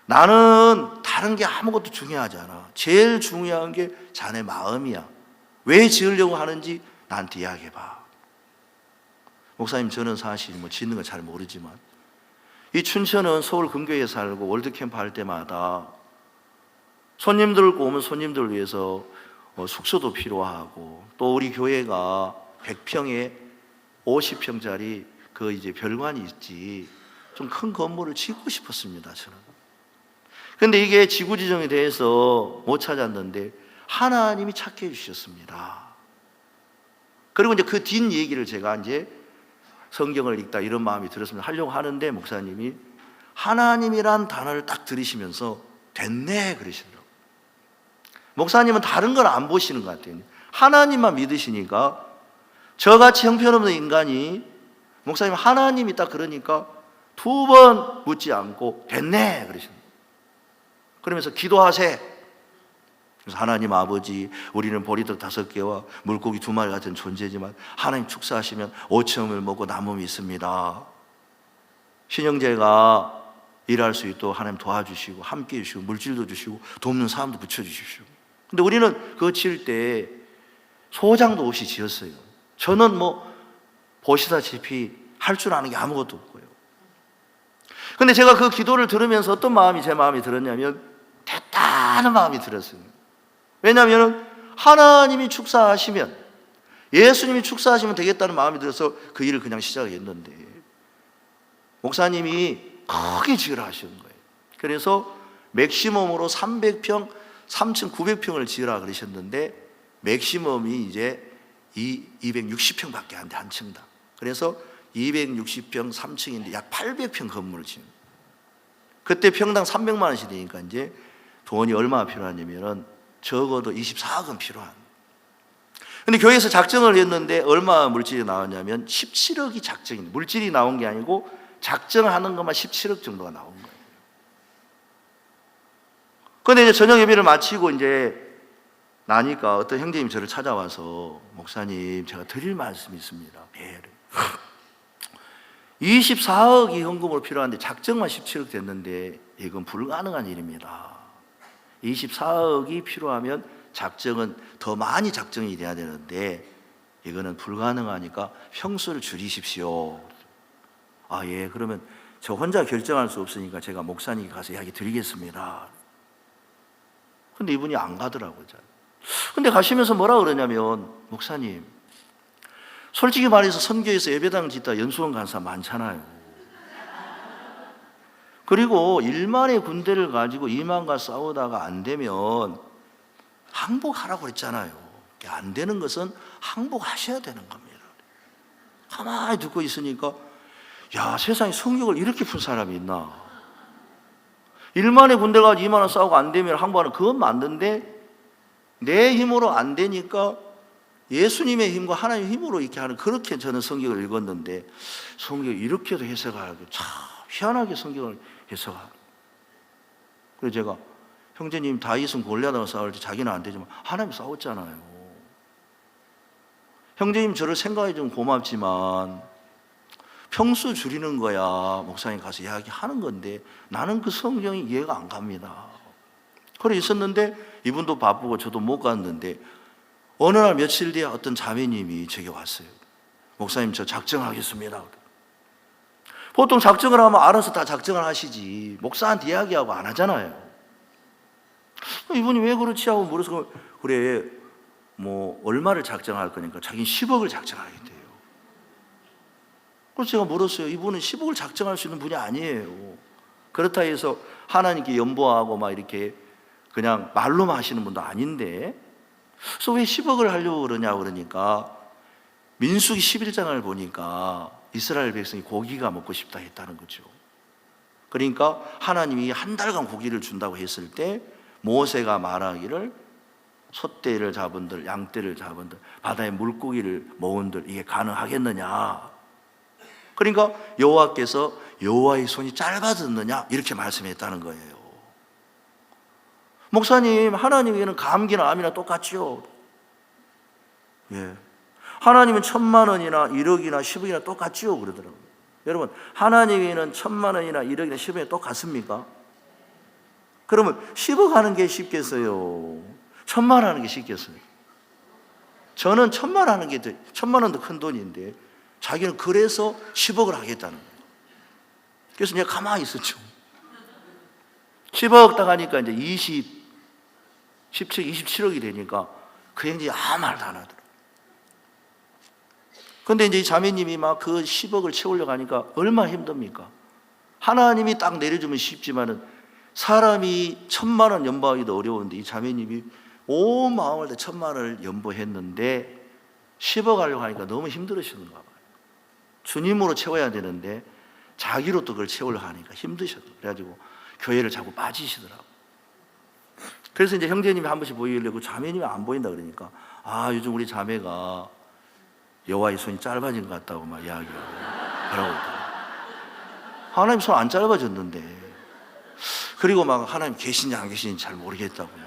나는 다른 게 아무것도 중요하지 않아. 제일 중요한 게 자네 마음이야. 왜 지으려고 하는지 나한테 이야기해봐. 목사님, 저는 사실 뭐 짓는 걸 잘 모르지만 이 춘천은 서울 근교에 살고 월드캠프 할 때마다 손님들 오면 손님들을 위해서 숙소도 필요하고 또 우리 교회가 100평에 50평짜리 그 이제 별관이 있지 좀 큰 건물을 짓고 싶었습니다. 저는. 근데 이게 지구지정에 대해서 못 찾았는데 하나님이 찾게 해주셨습니다. 그리고 이제 그 뒷 얘기를 제가 이제 성경을 읽다 이런 마음이 들었습니다. 하려고 하는데 목사님이 하나님이란 단어를 딱 들으시면서 됐네 그러시더라고요. 목사님은 다른 걸 안 보시는 것 같아요. 하나님만 믿으시니까 저같이 형편없는 인간이 목사님 하나님이 딱 그러니까 2번 묻지 않고 됐네 그러시는 거예요. 그러면서 기도하세. 그래서 하나님 아버지, 우리는 보리떡 5개와 물고기 2마리 같은 존재지만 하나님 축사하시면 5천을 먹고 남음이 있습니다. 신형제가 일할 수 있도록 하나님 도와주시고 함께 해주시고 물질도 주시고 돕는 사람도 붙여주십시오. 근데 우리는 그거 지을 때 소장도 없이 지었어요. 저는 뭐 보시다시피 할 줄 아는 게 아무것도 없고요. 근데 제가 그 기도를 들으면서 어떤 마음이 제 마음에 들었냐면 됐다는 마음이 들었어요. 왜냐하면 하나님이 축사하시면 예수님이 축사하시면 되겠다는 마음이 들어서 그 일을 그냥 시작했는데 목사님이 크게 지으라 하시는 거예요. 그래서 맥시멈으로 300평, 3,900평을 지으라 그러셨는데 맥시멈이 이제 260평밖에 안 돼, 한 층당. 그래서 260평 3층인데 약 800평 건물을 지은 거예요. 그때 평당 300만 원씩 되니까 이제 돈이 얼마나 필요하냐면은 적어도 24억은 필요한. 근데 교회에서 작정을 했는데 얼마 물질이 나왔냐면 17억이 작정인. 물질이 나온 게 아니고 작정하는 것만 17억 정도가 나온 거예요. 그런데 이제 저녁 예배를 마치고 이제 나니까 어떤 형제님이 저를 찾아와서 목사님, 제가 드릴 말씀이 있습니다. 24억이 현금으로 필요한데 작정만 17억 됐는데 이건 불가능한 일입니다. 24억이 필요하면 작정은 더 많이 작정이 돼야 되는데 이거는 불가능하니까 평수를 줄이십시오. 아, 예, 그러면 저 혼자 결정할 수 없으니까 제가 목사님께 가서 이야기 드리겠습니다. 근데 이분이 안 가더라고요. 근데 가시면서 뭐라 그러냐면 목사님, 솔직히 말해서 선교에서 예배당 짓다 연수원 간 사람 많잖아요. 그리고 1만의 군대를 가지고 2만과 싸우다가 안 되면 항복하라고 그랬잖아요. 안 되는 것은 항복하셔야 되는 겁니다. 가만히 듣고 있으니까 야, 세상에 성경을 이렇게 푼 사람이 있나? 1만에 군대 가서 2만 원 싸우고 안 되면 항복하는 그건 맞는데 내 힘으로 안 되니까 예수님의 힘과 하나님의 힘으로 이렇게 하는, 그렇게 저는 성경을 읽었는데 성경을 이렇게도 해석하고 참 희한하게 성경을 해석하고. 그래서 제가 형제님 다윗은 골리앗하고 싸울 때 자기는 안 되지만 하나님 싸웠잖아요. 형제님 저를 생각해 주면 고맙지만 평수 줄이는 거야 목사님 가서 이야기하는 건데 나는 그 성경이 이해가 안 갑니다. 그래 있었는데 이분도 바쁘고 저도 못 갔는데 어느 날 며칠 뒤에 어떤 자매님이 제게 왔어요. 목사님 저 작정하겠습니다. 보통 작정을 하면 알아서 다 작정을 하시지 목사한테 이야기하고 안 하잖아요. 이분이 왜 그렇지 하고 물어서 그래 뭐 얼마를 작정할 거니까 자기는 10억을 작정하겠대요. 그래서 제가 물었어요. 이분은 10억을 작정할 수 있는 분이 아니에요. 그렇다 해서 하나님께 연보하고 막 이렇게 그냥 말로만 하시는 분도 아닌데 그래서 왜 10억을 하려고 그러냐 그러니까 민수기 11장을 보니까 이스라엘 백성이 고기가 먹고 싶다 했다는 거죠. 그러니까 하나님이 한 달간 고기를 준다고 했을 때 모세가 말하기를 소떼를 잡은들 양떼를 잡은들 바다에 물고기를 모은들 이게 가능하겠느냐. 그러니까 여호와께서 여호와의 손이 짧아졌느냐 이렇게 말씀했다는 거예요. 목사님 하나님에게는 감기나 암이나 똑같지요. 예. 하나님은 1,000만 원이나 1억이나 10억이나 똑같지요 그러더라고요. 여러분 하나님에게는 1,000만 원이나 1억이나 10억이나 똑같습니까? 그러면 10억 하는 게 쉽겠어요? 1,000만 원 하는 게 쉽겠어요? 저는 1,000만 하는 게 1,000만 원도 큰 돈인데 자기는 그래서 10억을 하겠다는 거예요. 그래서 내가 가만히 있었죠. 10억 딱 하니까 이제 27억이 되니까 그 형제가 아무 말도 안 하더라고요. 근데 이제 이 자매님이 막 그 10억을 채우려고 하니까 얼마나 힘듭니까? 하나님이 딱 내려주면 쉽지만은 사람이 1,000만 원 연보하기도 어려운데 이 자매님이 온 마음을 다 1,000만 원을 연보했는데 10억 하려고 하니까 너무 힘들으시는가 봐요. 주님으로 채워야 되는데 자기로 또 그걸 채우려고 하니까 힘드셨더라고요. 그래가지고 교회를 자꾸 빠지시더라고요. 그래서 이제 형제님이 한 번씩 보이길래 그 자매님이 안 보인다 그러니까 아 요즘 우리 자매가 여호와의 손이 짧아진 것 같다고 막 이야기하고 그러고 있더라고요. 하나님 손 안 짧아졌는데 그리고 막 하나님 계신지 안 계신지 잘 모르겠다고요.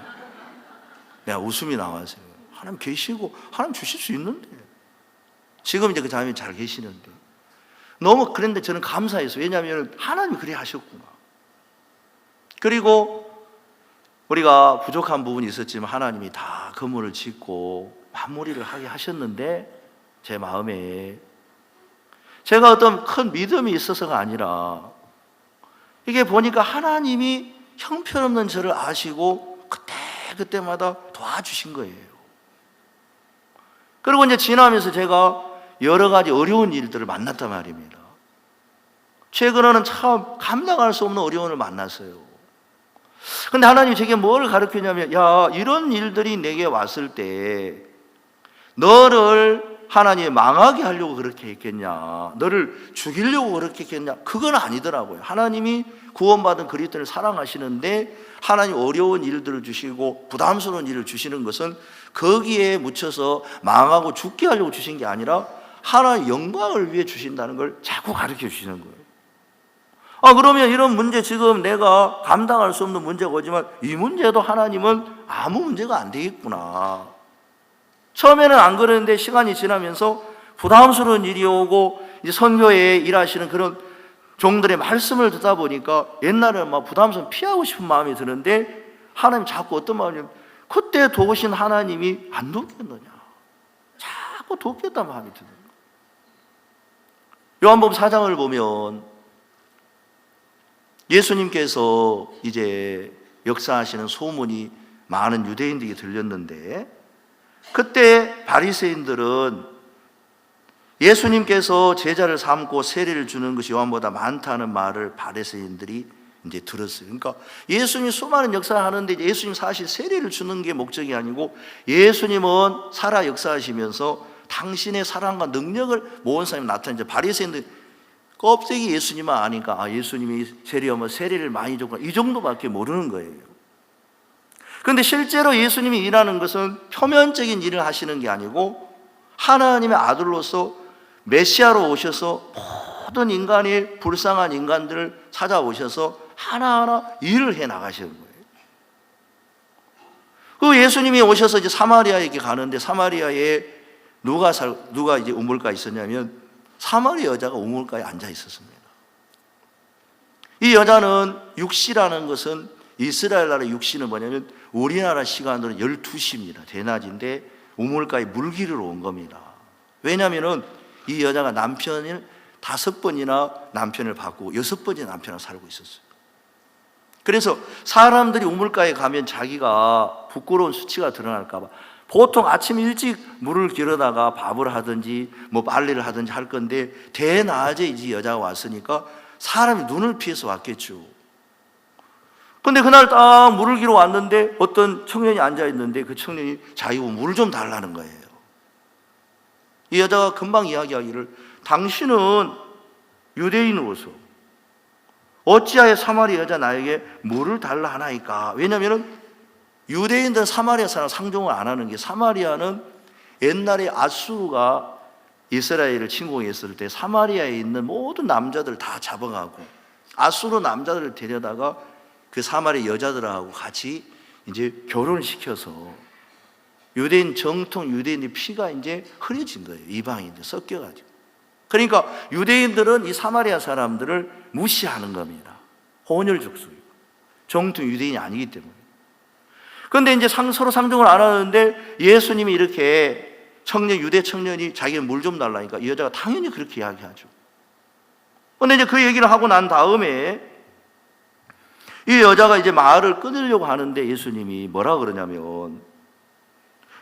내가 웃음이 나왔어요. 하나님 계시고 하나님 주실 수 있는데 지금 이제 그 자매님 잘 계시는데 너무 그런데 저는 감사해서 왜냐하면 하나님이 그래 하셨구나. 그리고 우리가 부족한 부분이 있었지만 하나님이 다 건물을 짓고 마무리를 하게 하셨는데 제 마음에 제가 어떤 큰 믿음이 있어서가 아니라 이게 보니까 하나님이 형편없는 저를 아시고 그때마다 도와주신 거예요. 그리고 이제 지나면서 제가 여러 가지 어려운 일들을 만났단 말입니다. 최근에는 참 감당할 수 없는 어려움을 만났어요. 근데 하나님이 제게 뭘 가르치냐면 야 이런 일들이 내게 왔을 때 너를 하나님이 망하게 하려고 그렇게 했겠냐 너를 죽이려고 그렇게 했겠냐 그건 아니더라고요. 하나님이 구원받은 그리스도를 사랑하시는데 하나님 어려운 일들을 주시고 부담스러운 일을 주시는 것은 거기에 묻혀서 망하고 죽게 하려고 주신 게 아니라 하나님의 영광을 위해 주신다는 걸 자꾸 가르쳐 주시는 거예요. 그러면 이런 문제 지금 내가 감당할 수 없는 문제가 오지만 이 문제도 하나님은 아무 문제가 안 되겠구나. 처음에는 안 그러는데 시간이 지나면서 부담스러운 일이 오고 이제 선교에 일하시는 그런 종들의 말씀을 듣다 보니까 옛날에는 막 부담스러워 피하고 싶은 마음이 드는데 하나님 자꾸 어떤 마음이냐면 그때 도우신 하나님이 안 돕겠느냐 자꾸 돕겠다는 마음이 드는 거예요. 요한복음 4장을 보면 예수님께서 이제 역사하시는 소문이 많은 유대인들에게 들렸는데 그때 바리새인들은 예수님께서 제자를 삼고 세례를 주는 것이 요한보다 많다는 말을 바리새인들이 이제 들었어요. 그러니까 예수님이 수많은 역사를 하는데 예수님 사실 세례를 주는 게 목적이 아니고 예수님은 살아 역사하시면서 당신의 사랑과 능력을 모은 사람이 나타나는 바리새인들 껍데기 예수님만 아니까 예수님이 세례하면 세례를 많이 줬구나 이 정도밖에 모르는 거예요. 그런데 실제로 예수님이 일하는 것은 표면적인 일을 하시는 게 아니고 하나님의 아들로서 메시아로 오셔서 모든 인간이 불쌍한 인간들을 찾아오셔서 하나하나 일을 해 나가시는 거예요. 그 예수님이 오셔서 이제 사마리아에 가는데 사마리아에 누가 이제 우물가에 있었냐면 사마리아 여자가 우물가에 앉아 있었습니다. 이 여자는 6시라는 것은 이스라엘 나라 6시는 뭐냐면 우리나라 시간으로 12시입니다. 대낮인데 우물가에 물기르러 온 겁니다. 왜냐하면 이 여자가 남편을 5번이나 남편을 바꾸고 6번이나 남편을 살고 있었어요. 그래서 사람들이 우물가에 가면 자기가 부끄러운 수치가 드러날까 봐 보통 아침 일찍 물을 기르다가 밥을 하든지 뭐 빨래를 하든지 할 건데 대낮에 이제 여자가 왔으니까 사람이 눈을 피해서 왔겠죠. 근데 그날 딱 물을 기르러 왔는데 어떤 청년이 앉아 있는데 그 청년이 자기 물을 좀 달라는 거예요. 이 여자가 금방 이야기하기를 당신은 유대인으로서 어찌하여 사마리아 여자 나에게 물을 달라 하나이까? 왜냐하면 유대인들은 사마리아 사람 상종을 안 하는 게 사마리아는 옛날에 아수르가 이스라엘을 침공했을 때 사마리아에 있는 모든 남자들을 다 잡아가고 아수르 남자들을 데려다가 그 사마리아 여자들하고 같이 이제 결혼을 시켜서 유대인 정통 유대인의 피가 이제 흐려진 거예요. 이방인들 섞여가지고. 그러니까 유대인들은 이 사마리아 사람들을 무시하는 겁니다. 혼혈족속이고 정통 유대인이 아니기 때문에. 그런데 이제 서로 상종을 안 하는데 예수님이 이렇게 유대 청년이 자기는 물 좀 달라니까 이 여자가 당연히 그렇게 이야기하죠. 그런데 이제 그 얘기를 하고 난 다음에 이 여자가 이제 말을 끊으려고 하는데 예수님이 뭐라 그러냐면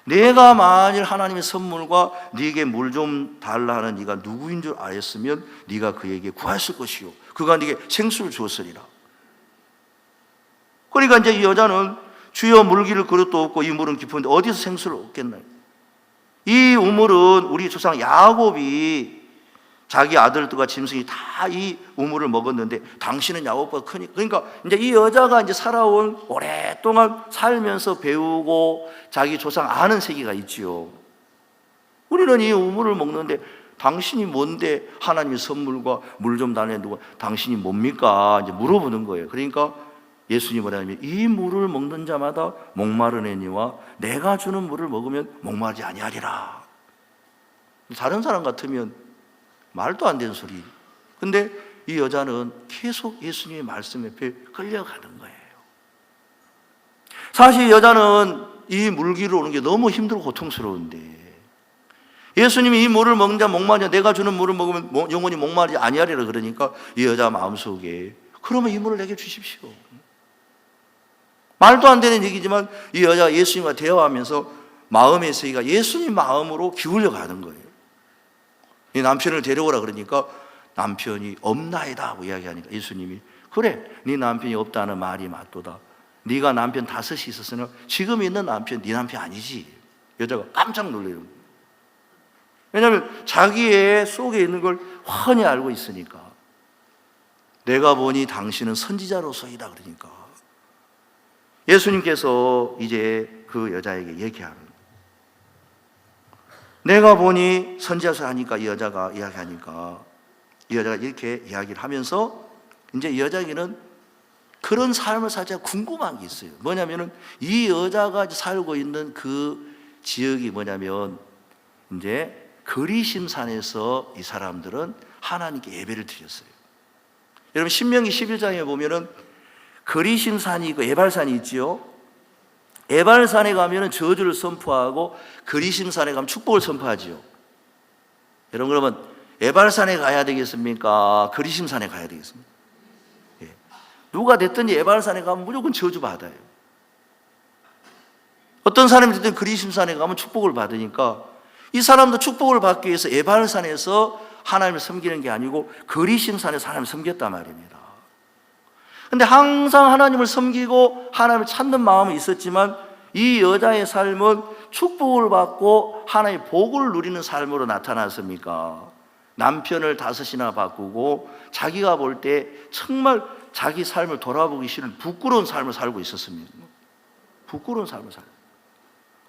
내가 만일 하나님의 선물과 네게 물 좀 달라 하는 네가 누구인 줄 알았으면 네가 그에게 구했을 것이요 그가 네게 생수를 주었으리라. 그러니까 이제 이 여자는 주여 물 기를 그릇도 없고 이 물은 깊은데 어디서 생수를 얻겠나요? 이 우물은 우리 조상 야곱이 자기 아들들과 짐승이 다 이 우물을 먹었는데 당신은 야곱보다 크니. 그러니까 이제 이 여자가 이제 살아온 오랫동안 살면서 배우고 자기 조상 아는 세계가 있지요. 우리는 이 우물을 먹는데 당신이 뭔데 하나님의 선물과 물 좀 달래 누가 당신이 뭡니까? 이제 물어보는 거예요. 그러니까 예수님이 뭐냐면 이 물을 먹는 자마다 목마르니와 내가 주는 물을 먹으면 목마르지 아니하리라. 다른 사람 같으면 말도 안 되는 소리. 근데 이 여자는 계속 예수님의 말씀 옆에 끌려가는 거예요. 사실 여자는 이 물기로 오는 게 너무 힘들고 고통스러운데 예수님이 이 물을 먹는 자 목마르냐 내가 주는 물을 먹으면 영원히 목마르지 아니하리라 그러니까 이 여자 마음속에 그러면 이 물을 내게 주십시오. 말도 안 되는 얘기지만 이 여자가 예수님과 대화하면서 마음의 세계가 예수님 마음으로 기울여 가는 거예요. 이 남편을 데려오라 그러니까 남편이 없나이다 하고 이야기하니까 예수님이 그래 네 남편이 없다는 말이 맞도다. 네가 남편 5이 있었으나 지금 있는 남편 네 남편 아니지. 여자가 깜짝 놀라요. 왜냐하면 자기의 속에 있는 걸 훤히 알고 있으니까. 내가 보니 당신은 선지자로서이다 그러니까 예수님께서 이제 그 여자에게 얘기하는 거예요. 내가 보니 선지자로서 하니까 이 여자가 이야기하니까 이 여자가 이렇게 이야기를 하면서 이제 이 여자에게는 그런 삶을 살자 궁금한 게 있어요. 뭐냐면은 이 여자가 살고 있는 그 지역이 뭐냐면 이제 그리심산에서 이 사람들은 하나님께 예배를 드렸어요. 여러분 신명기 11장에 보면은 그리심산이 있고 에발산이 있지요. 에발산에 가면은 저주를 선포하고 그리심산에 가면 축복을 선포하지요. 여러분 그러면 에발산에 가야 되겠습니까? 그리심산에 가야 되겠습니까? 예. 누가 됐든지 에발산에 가면 무조건 저주 받아요. 어떤 사람이 됐든 그리심산에 가면 축복을 받으니까 이 사람도 축복을 받기 위해서 에발산에서 하나님을 섬기는 게 아니고 그리심산에서 하나님을 섬겼단 말입니다. 근데 항상 하나님을 섬기고 하나님을 찾는 마음이 있었지만 이 여자의 삶은 축복을 받고 하나님의 복을 누리는 삶으로 나타났습니까? 남편을 5이나 바꾸고 자기가 볼 때 정말 자기 삶을 돌아보기 싫은 부끄러운 삶을 살고 있었습니다. 부끄러운 삶을 살고.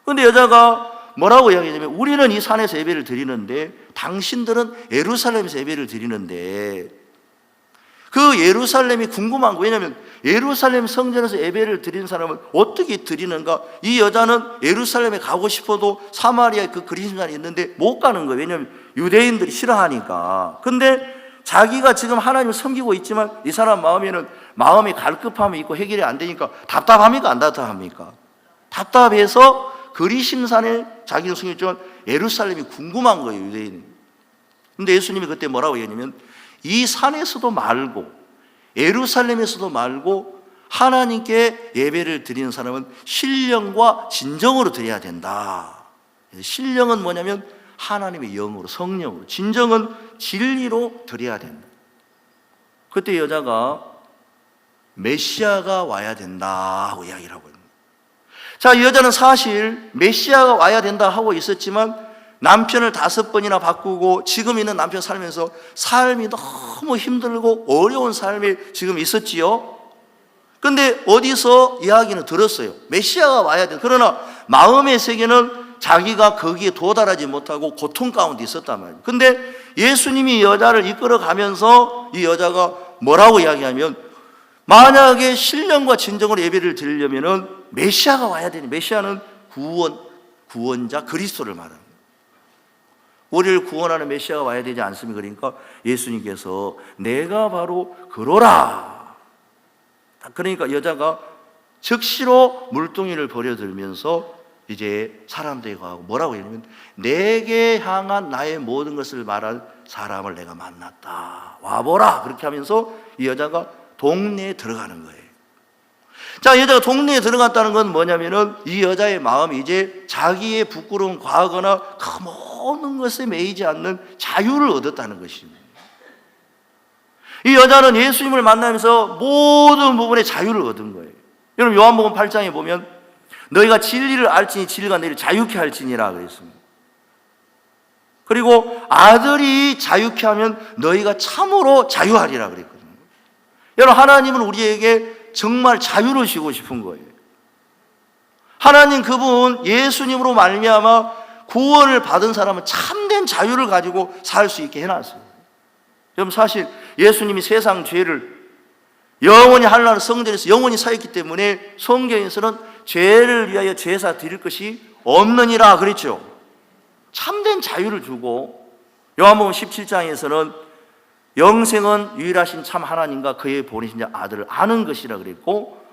그런데 여자가 뭐라고 이야기하냐면 우리는 이 산에서 예배를 드리는데 당신들은 예루살렘에서 예배를 드리는데 그 예루살렘이 궁금한 거예요. 왜냐하면 예루살렘 성전에서 예배를 드리는 사람은 어떻게 드리는가? 이 여자는 예루살렘에 가고 싶어도 사마리아에 그 그리심산이 있는데 못 가는 거예요. 왜냐하면 유대인들이 싫어하니까. 근데 자기가 지금 하나님을 섬기고 있지만 이 사람 마음에는 마음이 갈급함이 있고 해결이 안 되니까 답답합니까? 안 답답합니까? 답답해서 그리심산에 자기는 숨겼지만 예루살렘이 궁금한 거예요, 유대인이. 근데 예수님이 그때 뭐라고 얘기했냐면 이 산에서도 말고 예루살렘에서도 말고 하나님께 예배를 드리는 사람은 신령과 진정으로 드려야 된다. 신령은 뭐냐면 하나님의 영으로, 성령으로, 진정은 진리로 드려야 된다. 그때 여자가 메시아가 와야 된다 하고 이야기를 하고 있습니다. 자, 이 여자는 사실 메시아가 와야 된다 하고 있었지만 남편을 5번이나 바꾸고 지금 있는 남편 살면서 삶이 너무 힘들고 어려운 삶이 지금 있었지요. 근데 어디서 이야기는 들었어요. 메시아가 와야 돼. 그러나 마음의 세계는 자기가 거기에 도달하지 못하고 고통 가운데 있었단 말이에요. 근데 예수님이 이 여자를 이끌어 가면서 이 여자가 뭐라고 이야기하면 만약에 신령과 진정으로 예배를 드리려면은 메시아가 와야 되니 메시아는 구원자 그리스도를 말합니다. 우리를 구원하는 메시아가 와야 되지 않습니까? 그러니까 예수님께서 내가 바로 그로라. 그러니까 여자가 즉시로 물동이를 버려들면서 이제 사람들에게 가고 뭐라고 하냐면 내게 향한 나의 모든 것을 말할 사람을 내가 만났다. 와보라. 그렇게 하면서 이 여자가 동네에 들어가는 거예요. 자, 여자가 동네에 들어갔다는 건 뭐냐면은 이 여자의 마음이 이제 자기의 부끄러운 과거나 그 모든 것에 매이지 않는 자유를 얻었다는 것입니다. 이 여자는 예수님을 만나면서 모든 부분에 자유를 얻은 거예요. 여러분 요한복음 8장에 보면 너희가 진리를 알지니 진리가 너희를 자유케 할지니라 그랬습니다. 그리고 아들이 자유케 하면 너희가 참으로 자유하리라 그랬거든요. 여러분 하나님은 우리에게 정말 자유를 주고 싶은 거예요. 하나님 그분 예수님으로 말미암아 구원을 받은 사람은 참된 자유를 가지고 살 수 있게 해놨어요. 여러분 사실 예수님이 세상 죄를 영원히 하나님 성전에서 영원히 사했기 때문에 성경에서는 죄를 위하여 제사 드릴 것이 없느니라 그랬죠. 참된 자유를 주고 요한복음 17장에서는 영생은 유일하신 참 하나님과 그의 보내신 자 아들을 아는 것이라 그랬고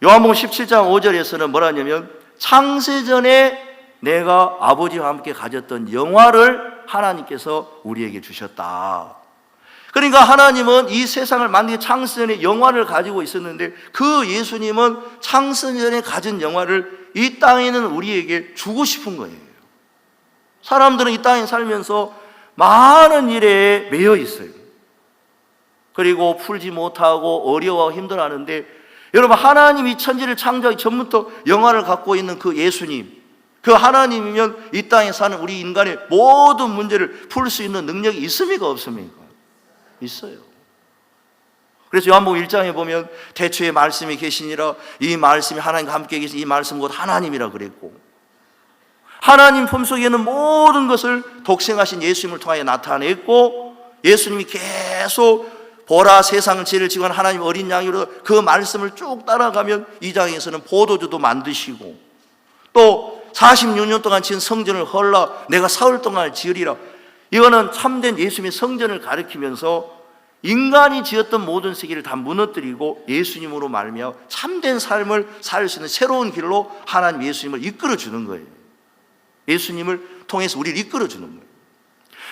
요한복음 17장 5절에서는 뭐라 하냐면 창세전에 내가 아버지와 함께 가졌던 영화를 하나님께서 우리에게 주셨다. 그러니까 하나님은 이 세상을 만들기 창세전에 영화를 가지고 있었는데 그 예수님은 창세전에 가진 영화를 이 땅에 있는 우리에게 주고 싶은 거예요. 사람들은 이 땅에 살면서 많은 일에 매여 있어요. 그리고 풀지 못하고 어려워하고 힘들어하는데 여러분 하나님이 천지를 창조하기 전부터 영화를 갖고 있는 그 예수님 그 하나님이면 이 땅에 사는 우리 인간의 모든 문제를 풀 수 있는 능력이 있습니까? 없습니까? 있어요. 그래서 요한복음 1장에 보면 태초에 말씀이 계시니라 이 말씀이 하나님과 함께 계신 이 말씀 곧 하나님이라 그랬고 하나님 품속에는 모든 것을 독생하신 예수님을 통하여 나타냈고 예수님이 계속 보라 세상 죄를 지고 하나님 어린 양으로 그 말씀을 쭉 따라가면 이 장에서는 포도주도 만드시고 또 46년 동안 지은 성전을 헐라 내가 사흘 동안 지으리라 이거는 참된 예수님의 성전을 가리키면서 인간이 지었던 모든 세계를 다 무너뜨리고 예수님으로 말미암아 참된 삶을 살 수 있는 새로운 길로 하나님 예수님을 이끌어 주는 거예요. 예수님을 통해서 우리를 이끌어 주는 거예요.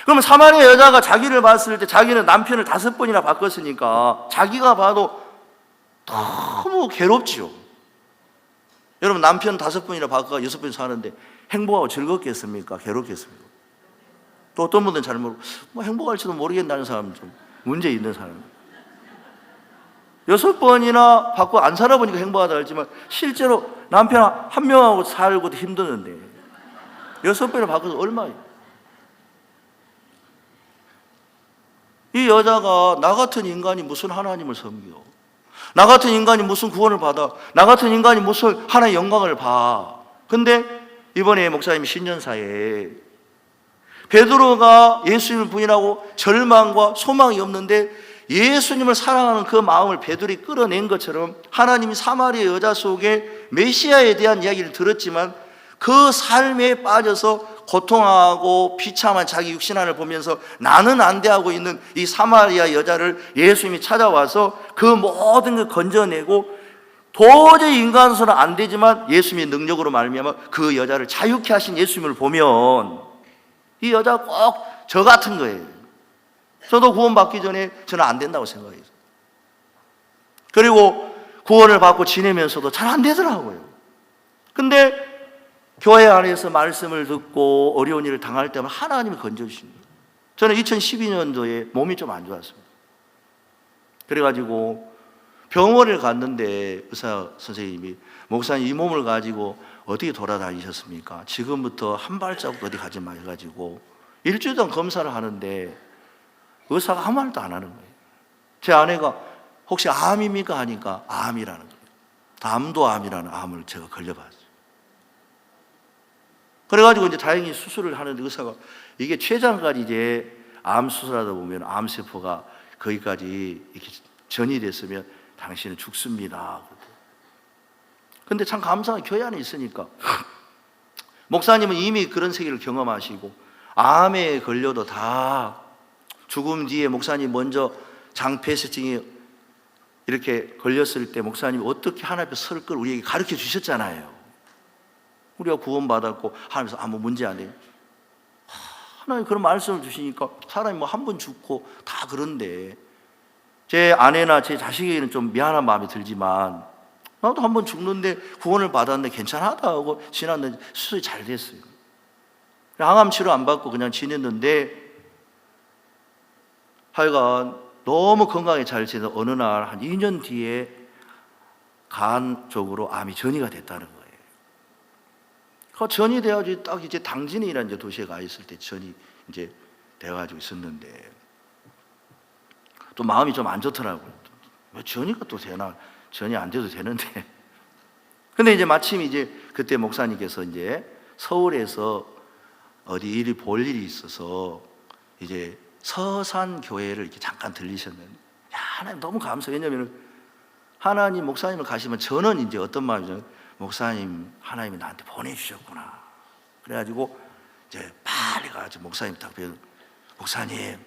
그러면 사마리아 여자가 자기를 봤을 때 자기는 남편을 5번이나 바꿨으니까 자기가 봐도 너무 괴롭지요. 여러분 남편 5번이나 바꿔 6번 사는데 행복하고 즐겁겠습니까? 괴롭겠습니까? 또 어떤 분들은 잘 모르고 행복할지도 모르겠다는 사람 좀 문제 있는 사람. 6번이나 받고 안 살아보니까 행복하다 했지만 실제로 남편 한 명하고 살고도 힘드는데 6번이나 받고도 얼마예요? 이 여자가 나 같은 인간이 무슨 하나님을 섬겨? 나 같은 인간이 무슨 구원을 받아? 나 같은 인간이 무슨 하나의 영광을 봐? 근데 이번에 목사님 신년사에 베드로가 예수님을 부인하고 절망과 소망이 없는데 예수님을 사랑하는 그 마음을 베드로가 끌어낸 것처럼 하나님이 사마리아 여자 속에 메시아에 대한 이야기를 들었지만 그 삶에 빠져서 고통하고 비참한 자기 육신안을 보면서 나는 안 돼 하고 있는 이 사마리아 여자를 예수님이 찾아와서 그 모든 걸 건져내고 도저히 인간으로서는 안 되지만 예수님의 능력으로 말미암아 그 여자를 자유케 하신 예수님을 보면 이 여자가 꼭 저 같은 거예요. 저도 구원받기 전에 저는 안 된다고 생각해요. 그리고 구원을 받고 지내면서도 잘 안 되더라고요. 근데 교회 안에서 말씀을 듣고 어려운 일을 당할 때마다 하나님이 건져주십니다. 저는 2012년도에 몸이 좀 안 좋았습니다. 그래가지고 병원을 갔는데 의사 선생님이 목사님 이 몸을 가지고 어떻게 돌아다니셨습니까? 지금부터 한 발자국 어디 가지 마 해가지고 일주일 동안 검사를 하는데 의사가 아무 말도 안 하는 거예요. 제 아내가 혹시 암입니까? 하니까 암이라는 거예요. 담도암이라는 암을 제가 걸려봤어요. 그래가지고 이제 다행히 수술을 하는데 의사가 이게 췌장까지 이제 암 수술하다 보면 암세포가 거기까지 이렇게 전이 됐으면 당신은 죽습니다. 근데 참 감사하게 교회 안에 있으니까 목사님은 이미 그런 세계를 경험하시고 암에 걸려도 다 죽음 뒤에 목사님 먼저 장폐색증이 이렇게 걸렸을 때 목사님이 어떻게 하나님 앞에 설 걸 우리에게 가르쳐 주셨잖아요. 우리가 구원받았고 하나님께서 아무 문제 안 해요. 하나님 그런 말씀을 주시니까 사람이 뭐 한 번 죽고 다 그런데 제 아내나 제 자식에게는 좀 미안한 마음이 들지만 나도 한 번 죽는데 구원을 받았는데 괜찮하다 하고 지났는데 수술이 잘 됐어요. 항암 치료 안 받고 그냥 지냈는데 하여간 너무 건강히 잘 지내서 어느 날 한 2년 뒤에 간 쪽으로 암이 전이가 됐다는 거예요. 그 전이 돼가지고 딱 이제 당진이라는 이제 도시에 가 있을 때 전이 이제 돼가지고 있었는데 또 마음이 좀 안 좋더라고요. 왜 전이가 또 되나? 전이 안 돼도 되는데. 근데 이제 마침 이제 그때 목사님께서 이제 서울에서 어디 일이 볼 일이 있어서 이제 서산 교회를 이렇게 잠깐 들리셨는데, 야, 하나님 너무 감사해요. 왜냐면 하나님 목사님을 가시면 저는 이제 어떤 마음이죠? 목사님 하나님이 나한테 보내주셨구나. 그래가지고 이제 빨리 가서 목사님 딱 뵈서 목사님,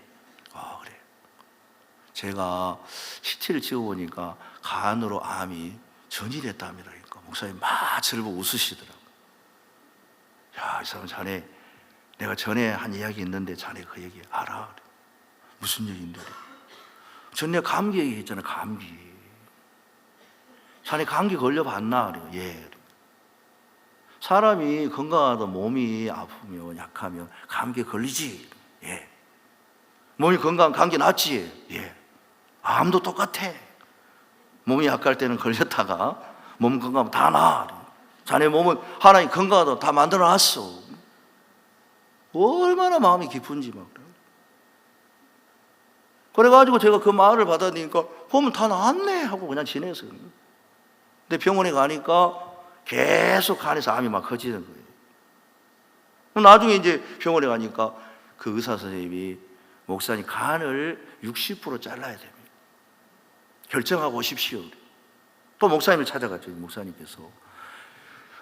그래. 제가 CT를 찍어보니까 간으로 암이 전이됐답니다. 그러니까 목사님 막 저를 보고 웃으시더라고요. 야, 이 사람 자네 내가 전에 한 이야기 있는데 자네 그 얘기 알아? 그래. 무슨 얘기인데? 전에 감기 얘기했잖아. 감기. 자네 감기 걸려봤나? 그래요. 예. 그래요. 사람이 건강하다 몸이 아프면 약하면 감기에 걸리지. 예. 몸이 건강 감기 낫지. 예. 암도 똑같아. 몸이 약할 때는 걸렸다가 몸 건강하면 다 나아. 자네 몸은 하나님 건강하다 다 만들어 놨어. 얼마나 마음이 깊은지 막 그래. 그래가지고 제가 그 말을 받아들이니까 보면 다 나았네 하고 그냥 지냈어요. 근데 병원에 가니까 계속 간에서 암이 막 커지는 거예요. 나중에 이제 병원에 가니까 그 의사 선생님이 목사님 간을 60% 잘라야 됩니다. 결정하고 오십시오. 또 목사님을 찾아갔죠. 목사님께서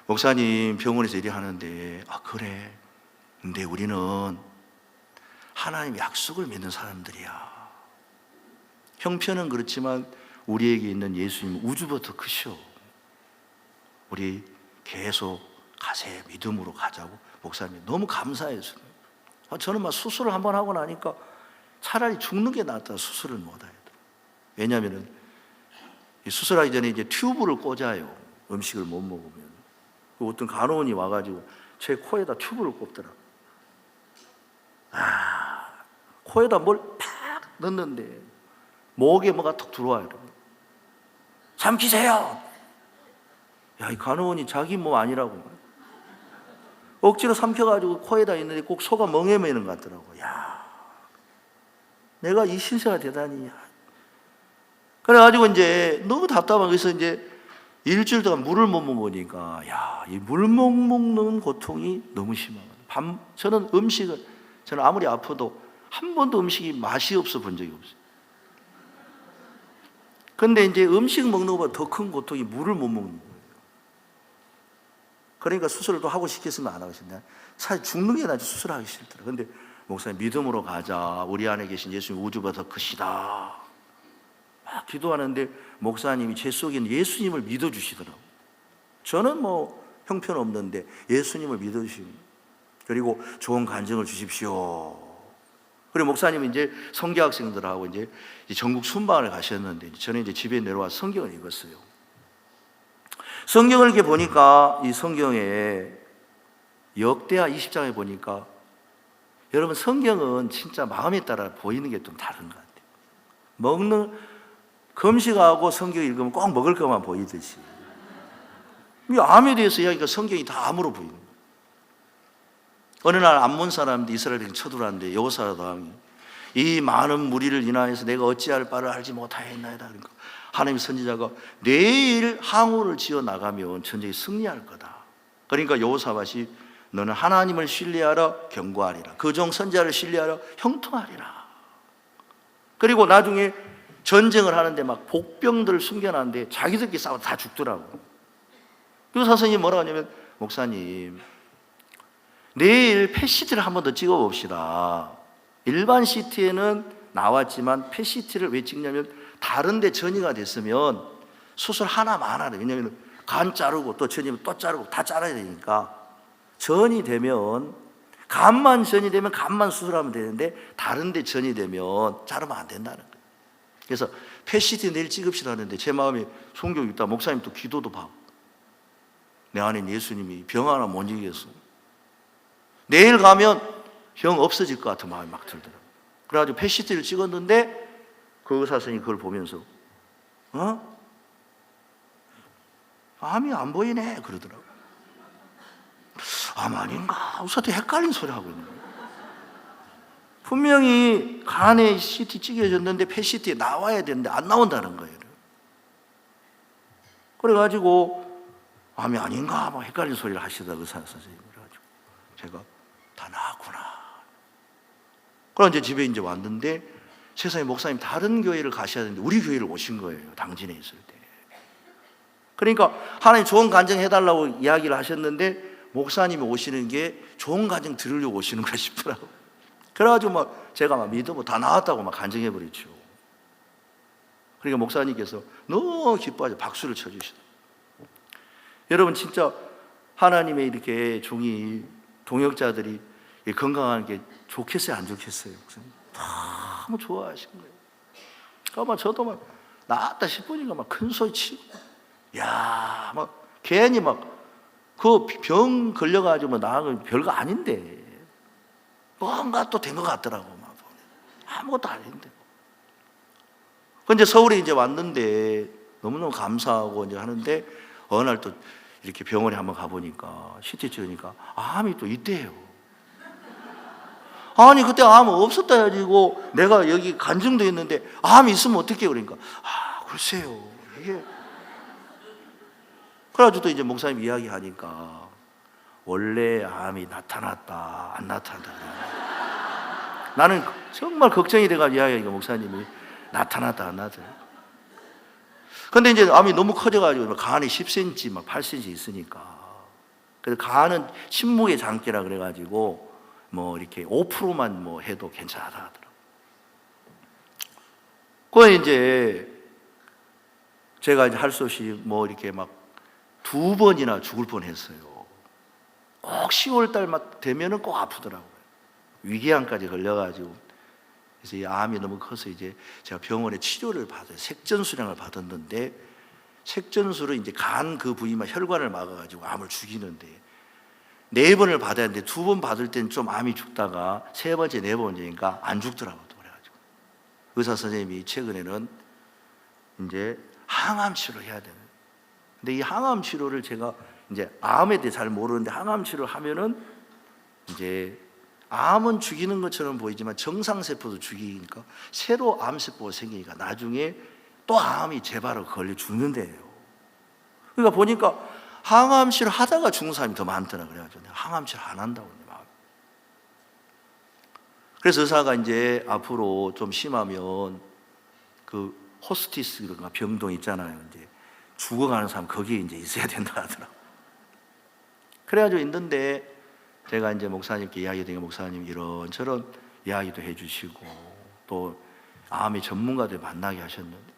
목사님 병원에서 일이 하는데 그래. 근데 우리는 하나님 약속을 믿는 사람들이야. 형편은 그렇지만 우리에게 있는 예수님은 우주보다 크셔. 우리 계속 가세 믿음으로 가자고 목사님이 너무 감사해서 저는 막 수술을 한번 하고 나니까 차라리 죽는 게 낫다. 수술을 못 해도. 왜냐하면 수술하기 전에 이제 튜브를 꽂아요. 음식을 못 먹으면. 어떤 간호원이 와가지고 제 코에다 튜브를 꼽더라고. 코에다 뭘 팍 넣는데 목에 뭐가 툭 들어와요. 삼키세요. 야, 이 간호원이 자기 몸 아니라고 억지로 삼켜가지고 코에다 있는데 꼭 소가 멍해매는 것 같더라고. 야, 내가 이 신세가 되다니. 그래가지고 이제 너무 답답한 거에서 이제 일주일 동안 물을 못 먹으니까, 야, 이 물 못 먹는 고통이 너무 심하거든요. 저는 음식을, 저는 아무리 아파도 한 번도 음식이 맛이 없어 본 적이 없어요. 근데 이제 음식 먹는 것보다 더 큰 고통이 물을 못 먹는 거예요. 그러니까 수술을 또 하고 싶겠으면 안 하고 싶냐. 사실 죽는 게 낫지 수술하기 싫더라. 근데 목사님 믿음으로 가자. 우리 안에 계신 예수님 우주보다 더 크시다. 막 기도하는데 목사님이 제 속에 있는 예수님을 믿어주시더라고요. 저는 뭐 형편없는데 예수님을 믿어주시고, 그리고 좋은 간증을 주십시오. 그리고 목사님은 이제 성교 학생들하고 이제 전국 순방을 가셨는데, 저는 이제 집에 내려와서 성경을 읽었어요. 성경을 이렇게 보니까 이 성경에 역대하 20장에 보니까, 여러분 성경은 진짜 마음에 따라 보이는 게 좀 다른 것 같아요. 금식하고 성경 읽으면 꼭 먹을 것만 보이듯이, 이 암에 대해서 이야기가 성경이 다 암으로 보이는 거예요. 어느 날 암몬 사람들이 이스라엘에게 쳐들어왔는데 여호사밧 왕이 이 많은 무리를 인하여서 내가 어찌할 바를 알지 못하였나이다. 그러니까 하나님 선지자가 내일 항우를 지어 나가면 전쟁에 승리할 거다. 그러니까 여호사밧이 너는 하나님을 신뢰하라 경고하리라, 그 종 선지자를 신뢰하라 형통하리라. 그리고 나중에 전쟁을 하는데 막 복병들을 숨겨놨는데 자기들끼리 싸워서 다 죽더라고. 그 사선이 뭐라고 하냐면, 목사님 내일 펫시트를 한 번 더 찍어봅시다. 일반 시트에는 나왔지만 펫시트를 왜 찍냐면, 다른 데 전이가 됐으면 수술 하나만 하래. 왜냐하면 간 자르고 또 전이면 또 자르고 다 잘라야 되니까, 전이 되면 간만 전이 되면 간만 수술하면 되는데 다른 데 전이 되면 자르면 안 된다는 거예요. 그래서 펫시트 내일 찍읍시다 하는데 제 마음에 성경 읽다 목사님 또 기도도 받고, 내 안에 예수님이 병 하나 못 이기겠어. 내일 가면 병 없어질 것 같은 마음이 막 들더라고요. 그래가지고 펫시트를 찍었는데 그 의사선생님이 그걸 보면서 암이 안 보이네 그러더라고요. 암 아닌가? 의사한테 헷갈린 소리 하고 있는 거예요. 분명히 간에 CT 찍혀졌는데 펫시트에 나와야 되는데 안 나온다는 거예요. 그래가지고 암이 아닌가 막 헷갈린 소리를 하시다가 의사 선생님이 그래가지고 제가 다 나았구나. 그럼 이제 집에 이제 왔는데 세상에 목사님 다른 교회를 가셔야 되는데 우리 교회를 오신 거예요. 당진에 있을 때. 그러니까 하나님 좋은 간증 해달라고 이야기를 하셨는데 목사님이 오시는 게 좋은 간증 들으려고 오시는 거 싶더라고요. 그래가지고 막 제가 막 믿어 다 나왔다고 막 간증해버렸죠. 그러니까 목사님께서 너무 기뻐하죠. 박수를 쳐주시더라고요. 여러분 진짜 하나님의 이렇게 종이 동역자들이 건강한 게 좋겠어요, 안 좋겠어요? 목사님 너무 좋아하신 거예요. 아마 저도 막 나았다 싶으니까 막 큰 소리 치고, 야, 막 괜히 막 그 병 걸려가지고 나은 건 별거 아닌데 뭔가 또 된 것 같더라고. 막 아무것도 아닌데. 근데 서울에 이제 왔는데 너무너무 감사하고 이제 하는데 어느 날 또 이렇게 병원에 한번 가보니까 CT 찍으니까 암이 또 있대요. 아니 그때 암 없었다 해가지고 내가 여기 간증도 했는데 암이 있으면 어떡해요? 그러니까 글쎄요 이게. 그래가지고 또 이제 목사님 이야기하니까 원래 암이 나타났다 안 나타났다. 나는 정말 걱정이 돼가지고 이야기하니까 목사님이 나타났다 안 나타났다. 근데 이제 암이 너무 커져가지고 간이 10cm 막 8cm 있으니까, 그래서 간은 침묵의 장기라 그래가지고 뭐 이렇게 5%만 뭐 해도 괜찮다 하더라고요. 그거 이제 제가 이제 할 수 없이 뭐 이렇게 막 2번이나 죽을 뻔했어요. 꼭 10월 달만 되면은 꼭 아프더라고요. 위궤양까지 걸려가지고. 그래서 이 암이 너무 커서 이제 제가 병원에 치료를 받아요. 색전수량을 받았는데, 색전수를 이제 간 그 부위만 혈관을 막아가지고 암을 죽이는데 4번을 받아야 하는데 2번 받을 때는 좀 암이 죽다가 3번째, 4번째니까 안 죽더라고요. 그래가지고 의사 선생님이 최근에는 이제 항암 치료를 해야 되는. 근데 이 항암 치료를 제가 이제 암에 대해 잘 모르는데 항암 치료를 하면은 이제 암은 죽이는 것처럼 보이지만 정상세포도 죽이니까 새로 암세포가 생기니까 나중에 또 암이 재발로 걸려 죽는데요. 그러니까 보니까 항암 치료 하다가 죽는 사람이 더 많더라. 그래가지고 내가 항암 치료 안 한다고. 그래서 의사가 이제 앞으로 좀 심하면 그 호스티스 그런가 병동 있잖아요. 이제 죽어가는 사람 거기에 이제 있어야 된다 하더라고. 그래가지고 있는데 제가 이제 목사님께 이야기 드리니까 목사님 이런저런 이야기도 해주시고 또 암의 전문가들 만나게 하셨는데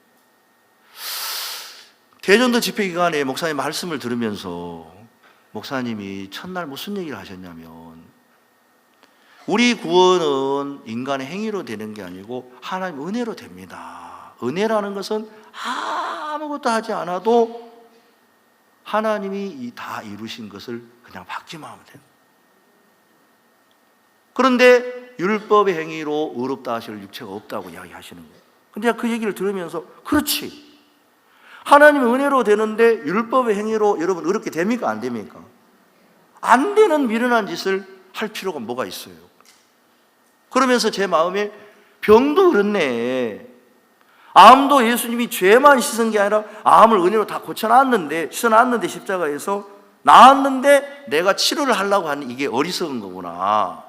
대전도 집회 기간에 목사님 말씀을 들으면서 목사님이 첫날 무슨 얘기를 하셨냐면 우리 구원은 인간의 행위로 되는 게 아니고 하나님 은혜로 됩니다. 은혜라는 것은 아무것도 하지 않아도 하나님이 다 이루신 것을 그냥 받기만 하면 된다. 그런데 율법의 행위로 의롭다 하실 육체가 없다고 이야기하시는 거예요. 근데 그 얘기를 들으면서 그렇지. 하나님의 은혜로 되는데 율법의 행위로 여러분 의롭게 됩니까? 안 됩니까? 안 되는 미련한 짓을 할 필요가 뭐가 있어요? 그러면서 제 마음에 병도 그렇네. 암도 예수님이 죄만 씻은 게 아니라 암을 은혜로 다 고쳐놨는데 씻어놨는데 십자가에서 나았는데 내가 치료를 하려고 하는 이게 어리석은 거구나.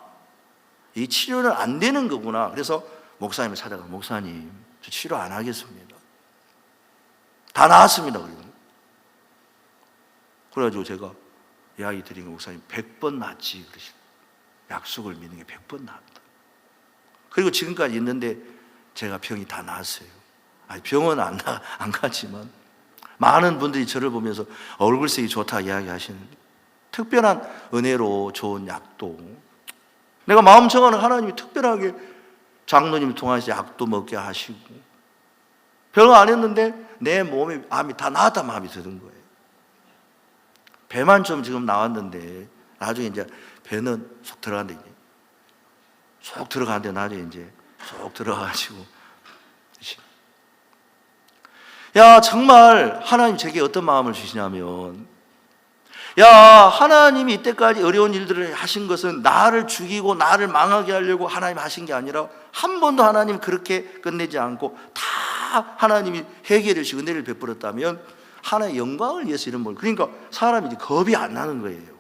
이 치료는 안 되는 거구나. 그래서 목사님을 찾아가 목사님 저 치료 안 하겠습니다. 다 나았습니다. 그래가지고 제가 이야기 드린 거 목사님 100번 낫지 그러시고 약속을 믿는 게 100번 낫다. 그리고 지금까지 있는데 제가 병이 다 나았어요. 아니, 병원 안 갔지만 많은 분들이 저를 보면서 얼굴색이 좋다 이야기하시는데 특별한 은혜로 좋은 약도 내가 마음 정하는 하나님이 특별하게 장로님 통해서 약도 먹게 하시고 별거 안 했는데 내 몸에 암이 다 나았다 마음이 드는 거예요. 배만 좀 지금 나왔는데 나중에 이제 배는 속 들어간대. 속 들어가는데 나중에 이제 속 들어가가지고 야 정말 하나님 제게 어떤 마음을 주시냐면 야 하나님이 이때까지 어려운 일들을 하신 것은 나를 죽이고 나를 망하게 하려고 하나님 하신 게 아니라 한 번도 하나님 그렇게 끝내지 않고 다 하나님이 해결해 주시고 은혜를 베풀었다면 하나님의 영광을 위해서 이런 걸 그러니까 사람이 이제 겁이 안 나는 거예요.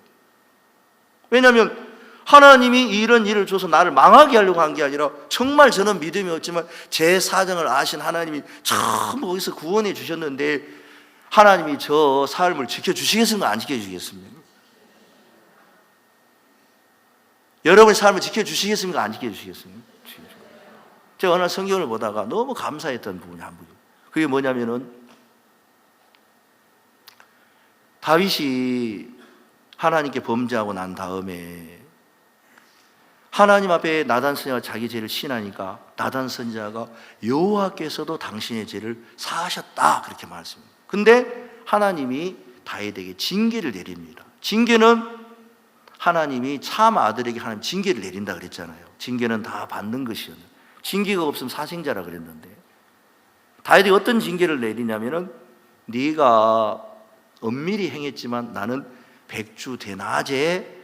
왜냐하면 하나님이 이런 일을 줘서 나를 망하게 하려고 한 게 아니라 정말 저는 믿음이 없지만 제 사정을 아신 하나님이 전부 거기서 구원해 주셨는데 하나님이 저 삶을 지켜주시겠습니까? 안 지켜주시겠습니까? 여러분의 삶을 지켜주시겠습니까? 안 지켜주시겠습니까? 제가 어느 날 성경을 보다가 너무 감사했던 부분이 한 부분. 그게 뭐냐면은 다윗이 하나님께 범죄하고 난 다음에 하나님 앞에 나단 선지자가 자기 죄를 시인하니까 나단 선지자가 여호와께서도 당신의 죄를 사하셨다 그렇게 말했습니다. 근데 하나님이 다윗에게 징계를 내립니다. 징계는 하나님이 참 아들에게 하나님 징계를 내린다 그랬잖아요. 징계는 다 받는 것이었는데 징계가 없으면 사생자라 그랬는데 다윗이 어떤 징계를 내리냐면은 네가 엄밀히 행했지만 나는 백주 대낮에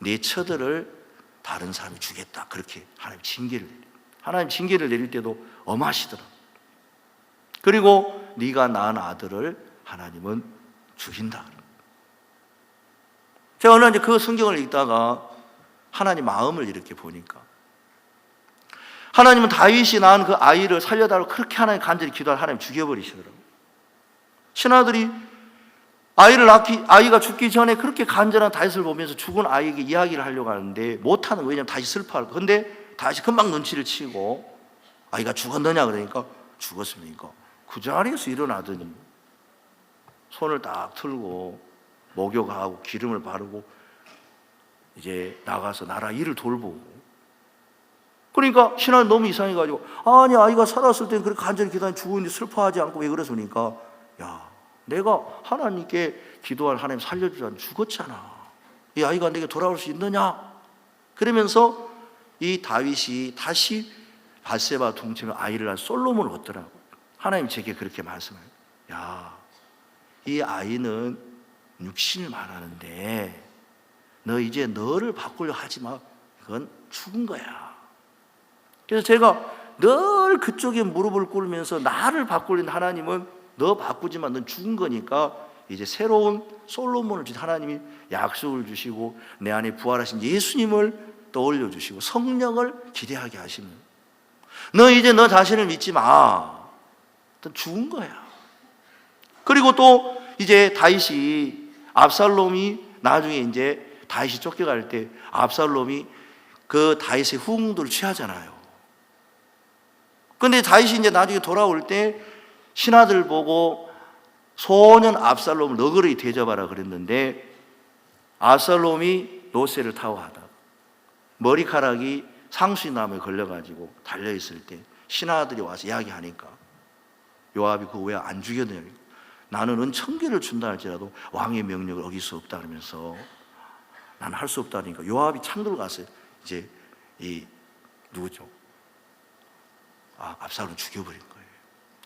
네 처들을 다른 사람이 주겠다. 그렇게 하나님 징계를 내립니다. 하나님 징계를 내릴 때도 엄하시더라. 그리고 네가 낳은 아들을 하나님은 죽인다. 제가 어느 날 이제 그 성경을 읽다가 하나님 마음을 이렇게 보니까 하나님은 다윗이 낳은 그 아이를 살려달라고 그렇게 하나님 간절히 기도하고 하나님 죽여버리시더라고요. 신하들이 아이가 죽기 전에 그렇게 간절한 다윗을 보면서 죽은 아이에게 이야기를 하려고 하는데 못하는 거예요. 왜냐하면 다윗이 슬퍼할 거. 근데 다윗이 금방 눈치를 치고 아이가 죽었느냐 그러니까 죽었습니까? 그 자리에서 일어나더니 손을 딱 틀고 목욕하고 기름을 바르고 이제 나가서 나라 일을 돌보고 그러니까 신하는 너무 이상해가지고 아니 아이가 살았을 땐 그렇게 간절히 기도하니 죽었는데 슬퍼하지 않고 왜 그랬으니까 야 내가 하나님께 기도할 하나님 살려주지 않으면 죽었잖아. 이 아이가 내게 돌아올 수 있느냐? 그러면서 이 다윗이 다시 밧세바 퉁치며 아이를 낳은 솔로몬을 얻더라고요. 하나님 제게 그렇게 말씀해요. 야, 이 아이는 육신을 말하는데 너 이제 너를 바꾸려 하지 마. 그건 죽은 거야. 그래서 제가 늘 그쪽에 무릎을 꿇으면서 나를 바꾸려는 하나님은 너 바꾸지만 넌 죽은 거니까 이제 새로운 솔로몬을 주신 하나님이 약속을 주시고 내 안에 부활하신 예수님을 떠올려 주시고 성령을 기대하게 하시면 너 이제 너 자신을 믿지 마. 넌 죽은 거야. 그리고 또 이제 다윗이 압살롬이 나중에 이제 다윗이 쫓겨갈 때 압살롬이 그 다윗의 후궁들을 취하잖아요. 근데 다윗이 이제 나중에 돌아올 때 신하들 보고 소년 압살롬을 너그러이 대접하라 그랬는데 압살롬이 노새를 타고 하다가 머리카락이 상수나무에 걸려가지고 달려있을 때 신하들이 와서 이야기하니까 요압이 그 왜 안 죽였느냐. 나는 은천계를 준다 할지라도 왕의 명령을 어길 수 없다 그러면서 나는 할 수 없다니까 요압이 창들고 가서 이제 이 누구죠? 압살롬 죽여버린 거예요.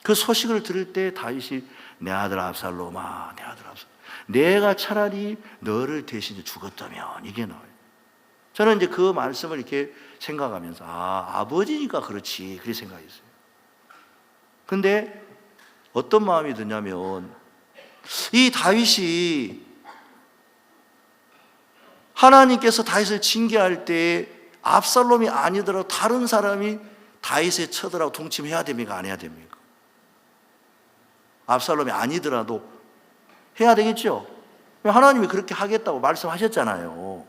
그 소식을 들을 때 다윗이 내 아들 압살롬아, 내 아들 압살롬, 내가 차라리 너를 대신해 죽었다면 이게 나와요. 저는 이제 그 말씀을 이렇게 생각하면서 아버지니까 그렇지 그렇게 생각했어요. 근데 어떤 마음이 드냐면 이 다윗이 하나님께서 다윗을 징계할 때 압살롬이 아니더라도 다른 사람이 다윗의 처들하고 동침해야 됩니까? 안 해야 됩니까? 압살롬이 아니더라도 해야 되겠죠? 하나님이 그렇게 하겠다고 말씀하셨잖아요.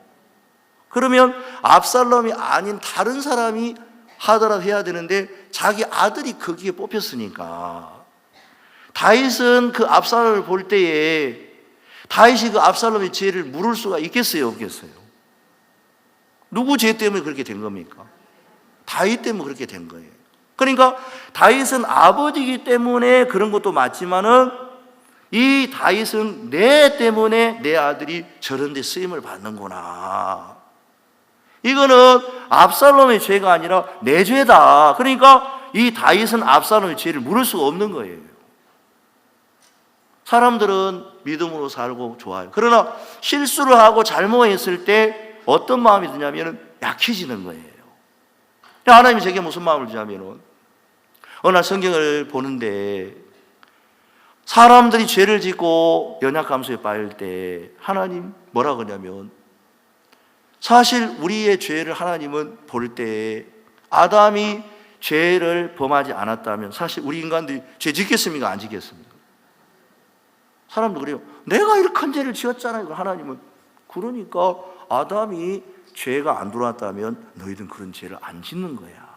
그러면 압살롬이 아닌 다른 사람이 하더라도 해야 되는데 자기 아들이 거기에 뽑혔으니까 다윗은 그 압살롬을 볼 때에 다윗이 그 압살롬의 죄를 물을 수가 있겠어요? 없겠어요? 누구 죄 때문에 그렇게 된 겁니까? 다윗 때문에 그렇게 된 거예요. 그러니까 다윗은 아버지이기 때문에 그런 것도 맞지만은 이 다윗은 내 때문에 내 아들이 저런 데 쓰임을 받는구나. 이거는 압살롬의 죄가 아니라 내 죄다. 그러니까 이 다윗은 압살롬의 죄를 물을 수가 없는 거예요. 사람들은 믿음으로 살고 좋아요. 그러나 실수를 하고 잘못했을 때 어떤 마음이 드냐면 약해지는 거예요. 하나님이 제게 무슨 마음을 주냐면 어느 날 성경을 보는데 사람들이 죄를 짓고 연약감수에 빠질 때 하나님 뭐라 그러냐면 사실 우리의 죄를 하나님은 볼 때 아담이 죄를 범하지 않았다면 사실 우리 인간들이 죄 짓겠습니까? 안 짓겠습니까? 사람도 그래요. 내가 이렇게 큰 죄를 지었잖아요. 하나님은 그러니까 아담이 죄가 안 들어왔다면 너희들은 그런 죄를 안 짓는 거야.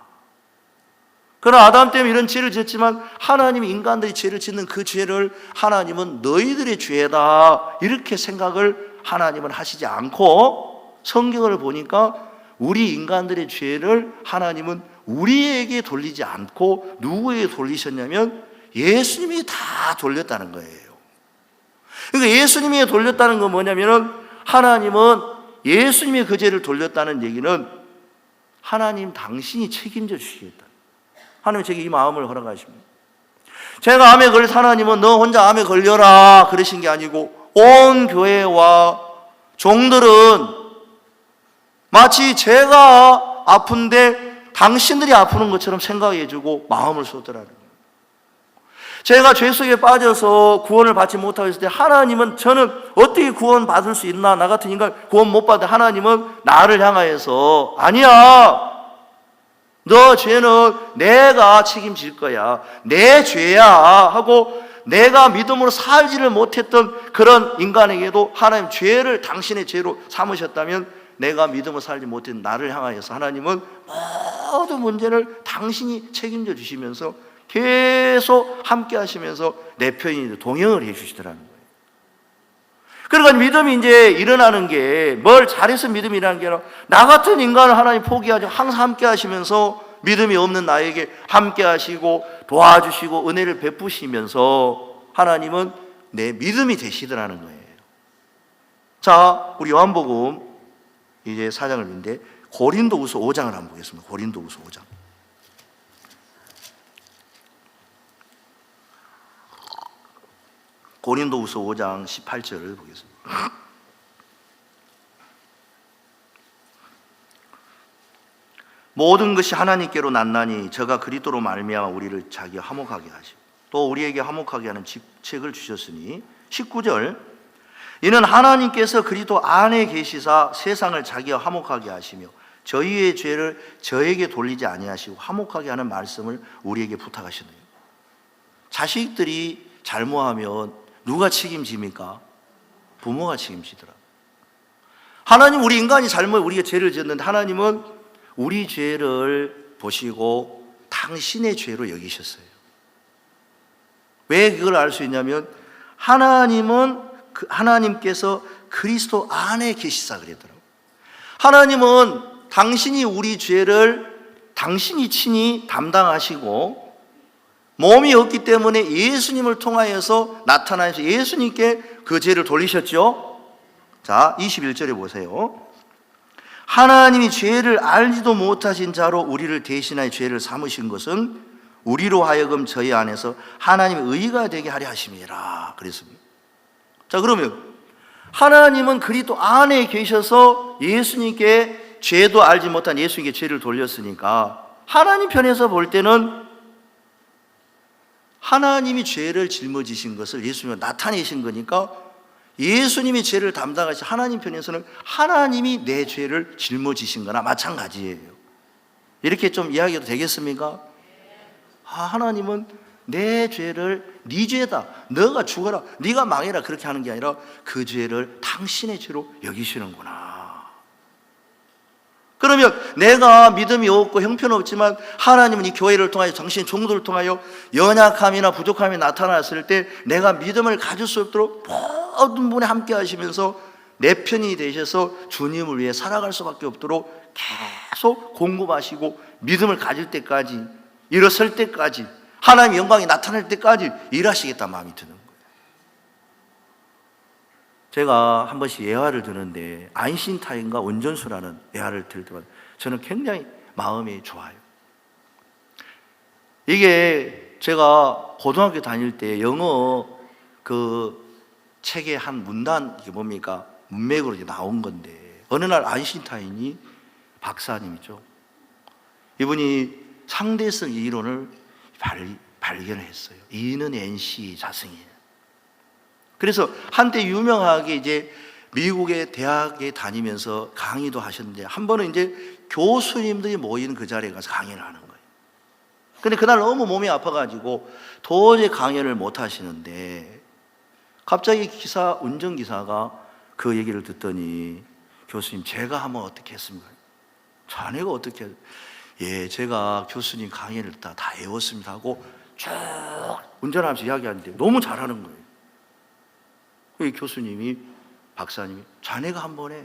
그러나 아담 때문에 이런 죄를 지었지만 하나님이 인간들이 죄를 짓는 그 죄를 하나님은 너희들의 죄다 이렇게 생각을 하나님은 하시지 않고 성경을 보니까 우리 인간들의 죄를 하나님은 우리에게 돌리지 않고 누구에게 돌리셨냐면 예수님이 다 돌렸다는 거예요. 그러니까 예수님이 돌렸다는 건 뭐냐면 하나님은 예수님이 그 죄를 돌렸다는 얘기는 하나님 당신이 책임져 주시겠다. 하나님 제게 이 마음을 허락하십니다. 제가 암에 걸려서 하나님은 너 혼자 암에 걸려라 그러신 게 아니고 온 교회와 종들은 마치 제가 아픈데 당신들이 아프는 것처럼 생각해주고 마음을 쏟으라는 거예요. 제가 죄 속에 빠져서 구원을 받지 못하고 있을 때 하나님은 저는 어떻게 구원 받을 수 있나? 나 같은 인간 구원 못 받아. 하나님은 나를 향하여서 아니야. 너 죄는 내가 책임질 거야. 내 죄야 하고 내가 믿음으로 살지를 못했던 그런 인간에게도 하나님 죄를 당신의 죄로 삼으셨다면 내가 믿음으로 살지 못했던 나를 향하여서 하나님은 모든 문제를 당신이 책임져 주시면서 계속 함께 하시면서 내 편이 동행을 해 주시더라는 거예요. 그러니까 믿음이 이제 일어나는 게 뭘 잘해서 믿음이 일어나는 게 아니라 나 같은 인간을 하나님 포기하지 항상 함께 하시면서 믿음이 없는 나에게 함께 하시고 도와주시고 은혜를 베푸시면서 하나님은 내 믿음이 되시더라는 거예요. 자, 우리 요한복음 이제 4장을 읽는데 고린도후서 5장을 한번 보겠습니다. 고린도후서 5장. 고린도후서 5장 18절을 보겠습니다. 모든 것이 하나님께로 났나니 저가 그리스도로 말미암아 우리를 자기와 화목하게 하시고 또 우리에게 화목하게 하는 직책을 주셨으니 19절 이는 하나님께서 그리스도 안에 계시사 세상을 자기와 화목하게 하시며 저희의 죄를 저에게 돌리지 아니하시고 화목하게 하는 말씀을 우리에게 부탁하시네요. 자식들이 잘못하면 누가 책임집니까? 부모가 책임지더라. 하나님 우리 인간이 우리가 죄를 지었는데 하나님은 우리 죄를 보시고 당신의 죄로 여기셨어요. 왜 그걸 알 수 있냐면 하나님께서 그리스도 안에 계시사 그러더라고요. 하나님은 당신이 우리 죄를 당신이 친히 담당하시고 몸이 없기 때문에 예수님을 통하여서 나타나셔서 예수님께 그 죄를 돌리셨죠. 자, 21절에 보세요. 하나님이 죄를 알지도 못하신 자로 우리를 대신하여 죄를 삼으신 것은 우리로 하여금 저희 안에서 하나님의 의가 되게 하려 하심이라 그랬습니다. 자, 그러면 하나님은 그리스도 안에 계셔서 예수님께 죄도 알지 못한 예수님께 죄를 돌렸으니까 하나님 편에서 볼 때는 하나님이 죄를 짊어지신 것을 예수님이 나타내신 거니까 예수님이 죄를 담당하신 하나님 편에서는 하나님이 내 죄를 짊어지신 거나 마찬가지예요. 이렇게 좀 이야기해도 되겠습니까? 하나님은 내 죄를 네 죄다, 너가 죽어라, 네가 망해라 그렇게 하는 게 아니라 그 죄를 당신의 죄로 여기시는구나. 그러면 내가 믿음이 없고 형편없지만 하나님은 이 교회를 통하여 당신의 종들을 통하여 연약함이나 부족함이 나타났을 때 내가 믿음을 가질 수 없도록 모든 분이 함께 하시면서 내 편이 되셔서 주님을 위해 살아갈 수밖에 없도록 계속 공급하시고 믿음을 가질 때까지, 일어설 때까지, 하나님의 영광이 나타날 때까지 일하시겠다는 마음이 드는 거예요. 제가 한 번씩 예화를 드는데 아인슈타인과 온전수라는 예화를 들을 때마다 저는 굉장히 마음이 좋아요. 이게 제가 고등학교 다닐 때 영어 그 책의 한 문단, 이게 뭡니까? 문맥으로 이제 나온 건데 어느 날 아인슈타인이 박사님이죠. 이분이 상대성 이론을 발견했어요. E는 NC 자승이에요. 그래서 한때 유명하게 이제 미국의 대학에 다니면서 강의도 하셨는데 한 번은 이제 교수님들이 모이는 그 자리에 가서 강의를 하는 거예요. 근데 그날 너무 몸이 아파가지고 도저히 강연을 못 하시는데 갑자기 운전기사가 그 얘기를 듣더니 교수님 제가 하면 어떻게 했습니까? 자네가 어떻게 했어요? 예, 제가 교수님 강의를 다 외웠습니다 하고 쭉 운전하면서 이야기하는데 너무 잘하는 거예요. 그 교수님이, 박사님이 자네가 한번 해.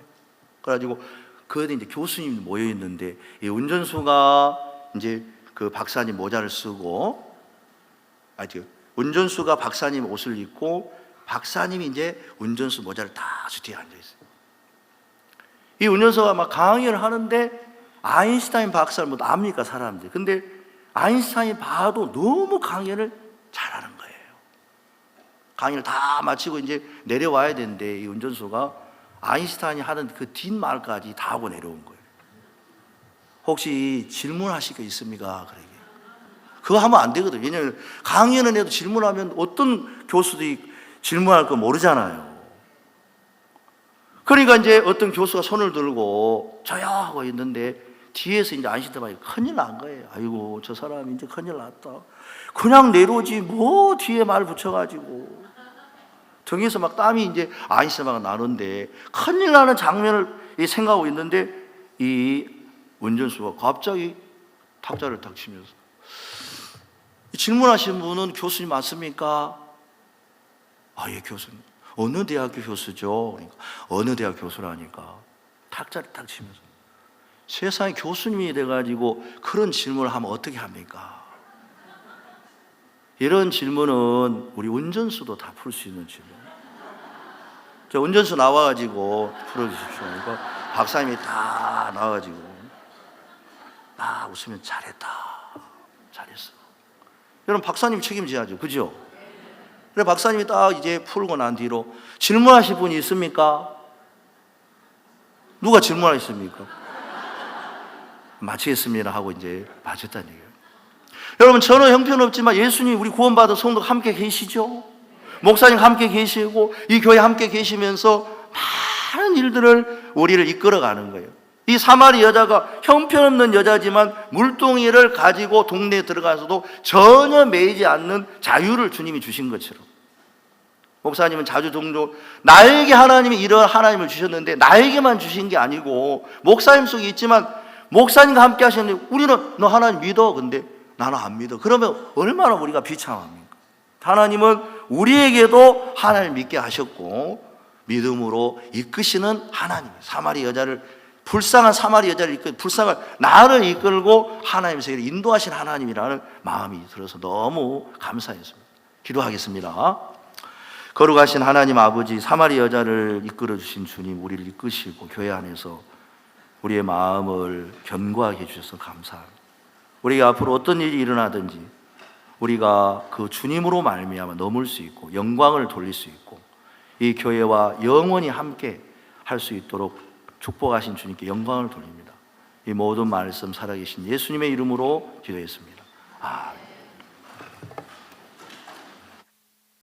그래가지고 그에 이제 교수님이 모여 있는데 이 운전수가 이제 그 박사님 모자를 쓰고, 운전수가 박사님 옷을 입고 박사님이 이제 운전수 모자를 다 뒤에 앉아 있어요. 이 운전수가 막 강의를 하는데 아인슈타인 박사를 뭐 압니까 사람들? 근데 아인슈타인이 봐도 너무 강의를 잘하는 거예요. 강의를 다 마치고 이제 내려와야 되는데 이 운전수가 아인슈타인이 하던 그 뒷말까지 다 하고 내려온 거예요. 혹시 질문하실 거 있습니까? 그러게. 그거 하면 안 되거든요. 왜냐하면 강의는 해도 질문하면 어떤 교수들이 질문할 거 모르잖아요. 그러니까 이제 어떤 교수가 손을 들고 저요 하고 있는데 뒤에서 이제 아인슈타인이 큰일 난 거예요. 아이고 저 사람 이제 큰일 났다. 그냥 내려오지 뭐 뒤에 말 붙여가지고 등에서 막 땀이 이제 아인슈타인이 나는데 큰일 나는 장면을 생각하고 있는데 이 운전수가 갑자기 탁자를 탁 치면서 질문하신 분은 교수님 맞습니까? 아, 예, 교수님. 어느 대학교 교수죠? 그러니까 어느 대학 교수라니까 탁자를 탁 치면서 세상에 교수님이 돼가지고 그런 질문을 하면 어떻게 합니까? 이런 질문은 우리 운전수도 다 풀 수 있는 질문. 저 운전수 나와가지고 풀어주십시오. 그러니까 박사님이 다 나와가지고 웃으면 잘했다, 잘했어. 여러분 박사님 책임져야죠, 그죠? 그래 박사님이 딱 이제 풀고 난 뒤로 질문하실 분이 있습니까? 누가 질문하셨습니까? 마치겠습니다 하고 이제 마쳤다는 얘기예요. 여러분, 저는 형편없지만 예수님 우리 구원받은 성도 함께 계시죠? 목사님 함께 계시고 이 교회 함께 계시면서 많은 일들을 우리를 이끌어가는 거예요. 이 사마리 여자가 형편없는 여자지만 물동이를 가지고 동네에 들어가서도 전혀 매이지 않는 자유를 주님이 주신 것처럼, 목사님은 자주 종종 나에게 하나님이 이런 하나님을 주셨는데 나에게만 주신 게 아니고 목사님 속에 있지만 목사님과 함께 하셨는데 우리는 너 하나님 믿어, 근데 나는 안 믿어. 그러면 얼마나 우리가 비참합니까? 하나님은 우리에게도 하나님 믿게 하셨고 믿음으로 이끄시는 하나님, 사마리 여자를, 불쌍한 사마리 여자를 이끌고 불쌍한 나를 이끌고 하나님 세계를 인도하신 하나님이라는 마음이 들어서 너무 감사했습니다. 기도하겠습니다. 거룩하신 하나님 아버지, 사마리 여자를 이끌어 주신 주님, 우리를 이끄시고 교회 안에서 우리의 마음을 견고하게 해주셔서 감사합니다. 우리가 앞으로 어떤 일이 일어나든지 우리가 그 주님으로 말미암아 넘을 수 있고 영광을 돌릴 수 있고 이 교회와 영원히 함께 할 수 있도록 축복하신 주님께 영광을 돌립니다. 이 모든 말씀 살아계신 예수님의 이름으로 기도했습니다. 아멘.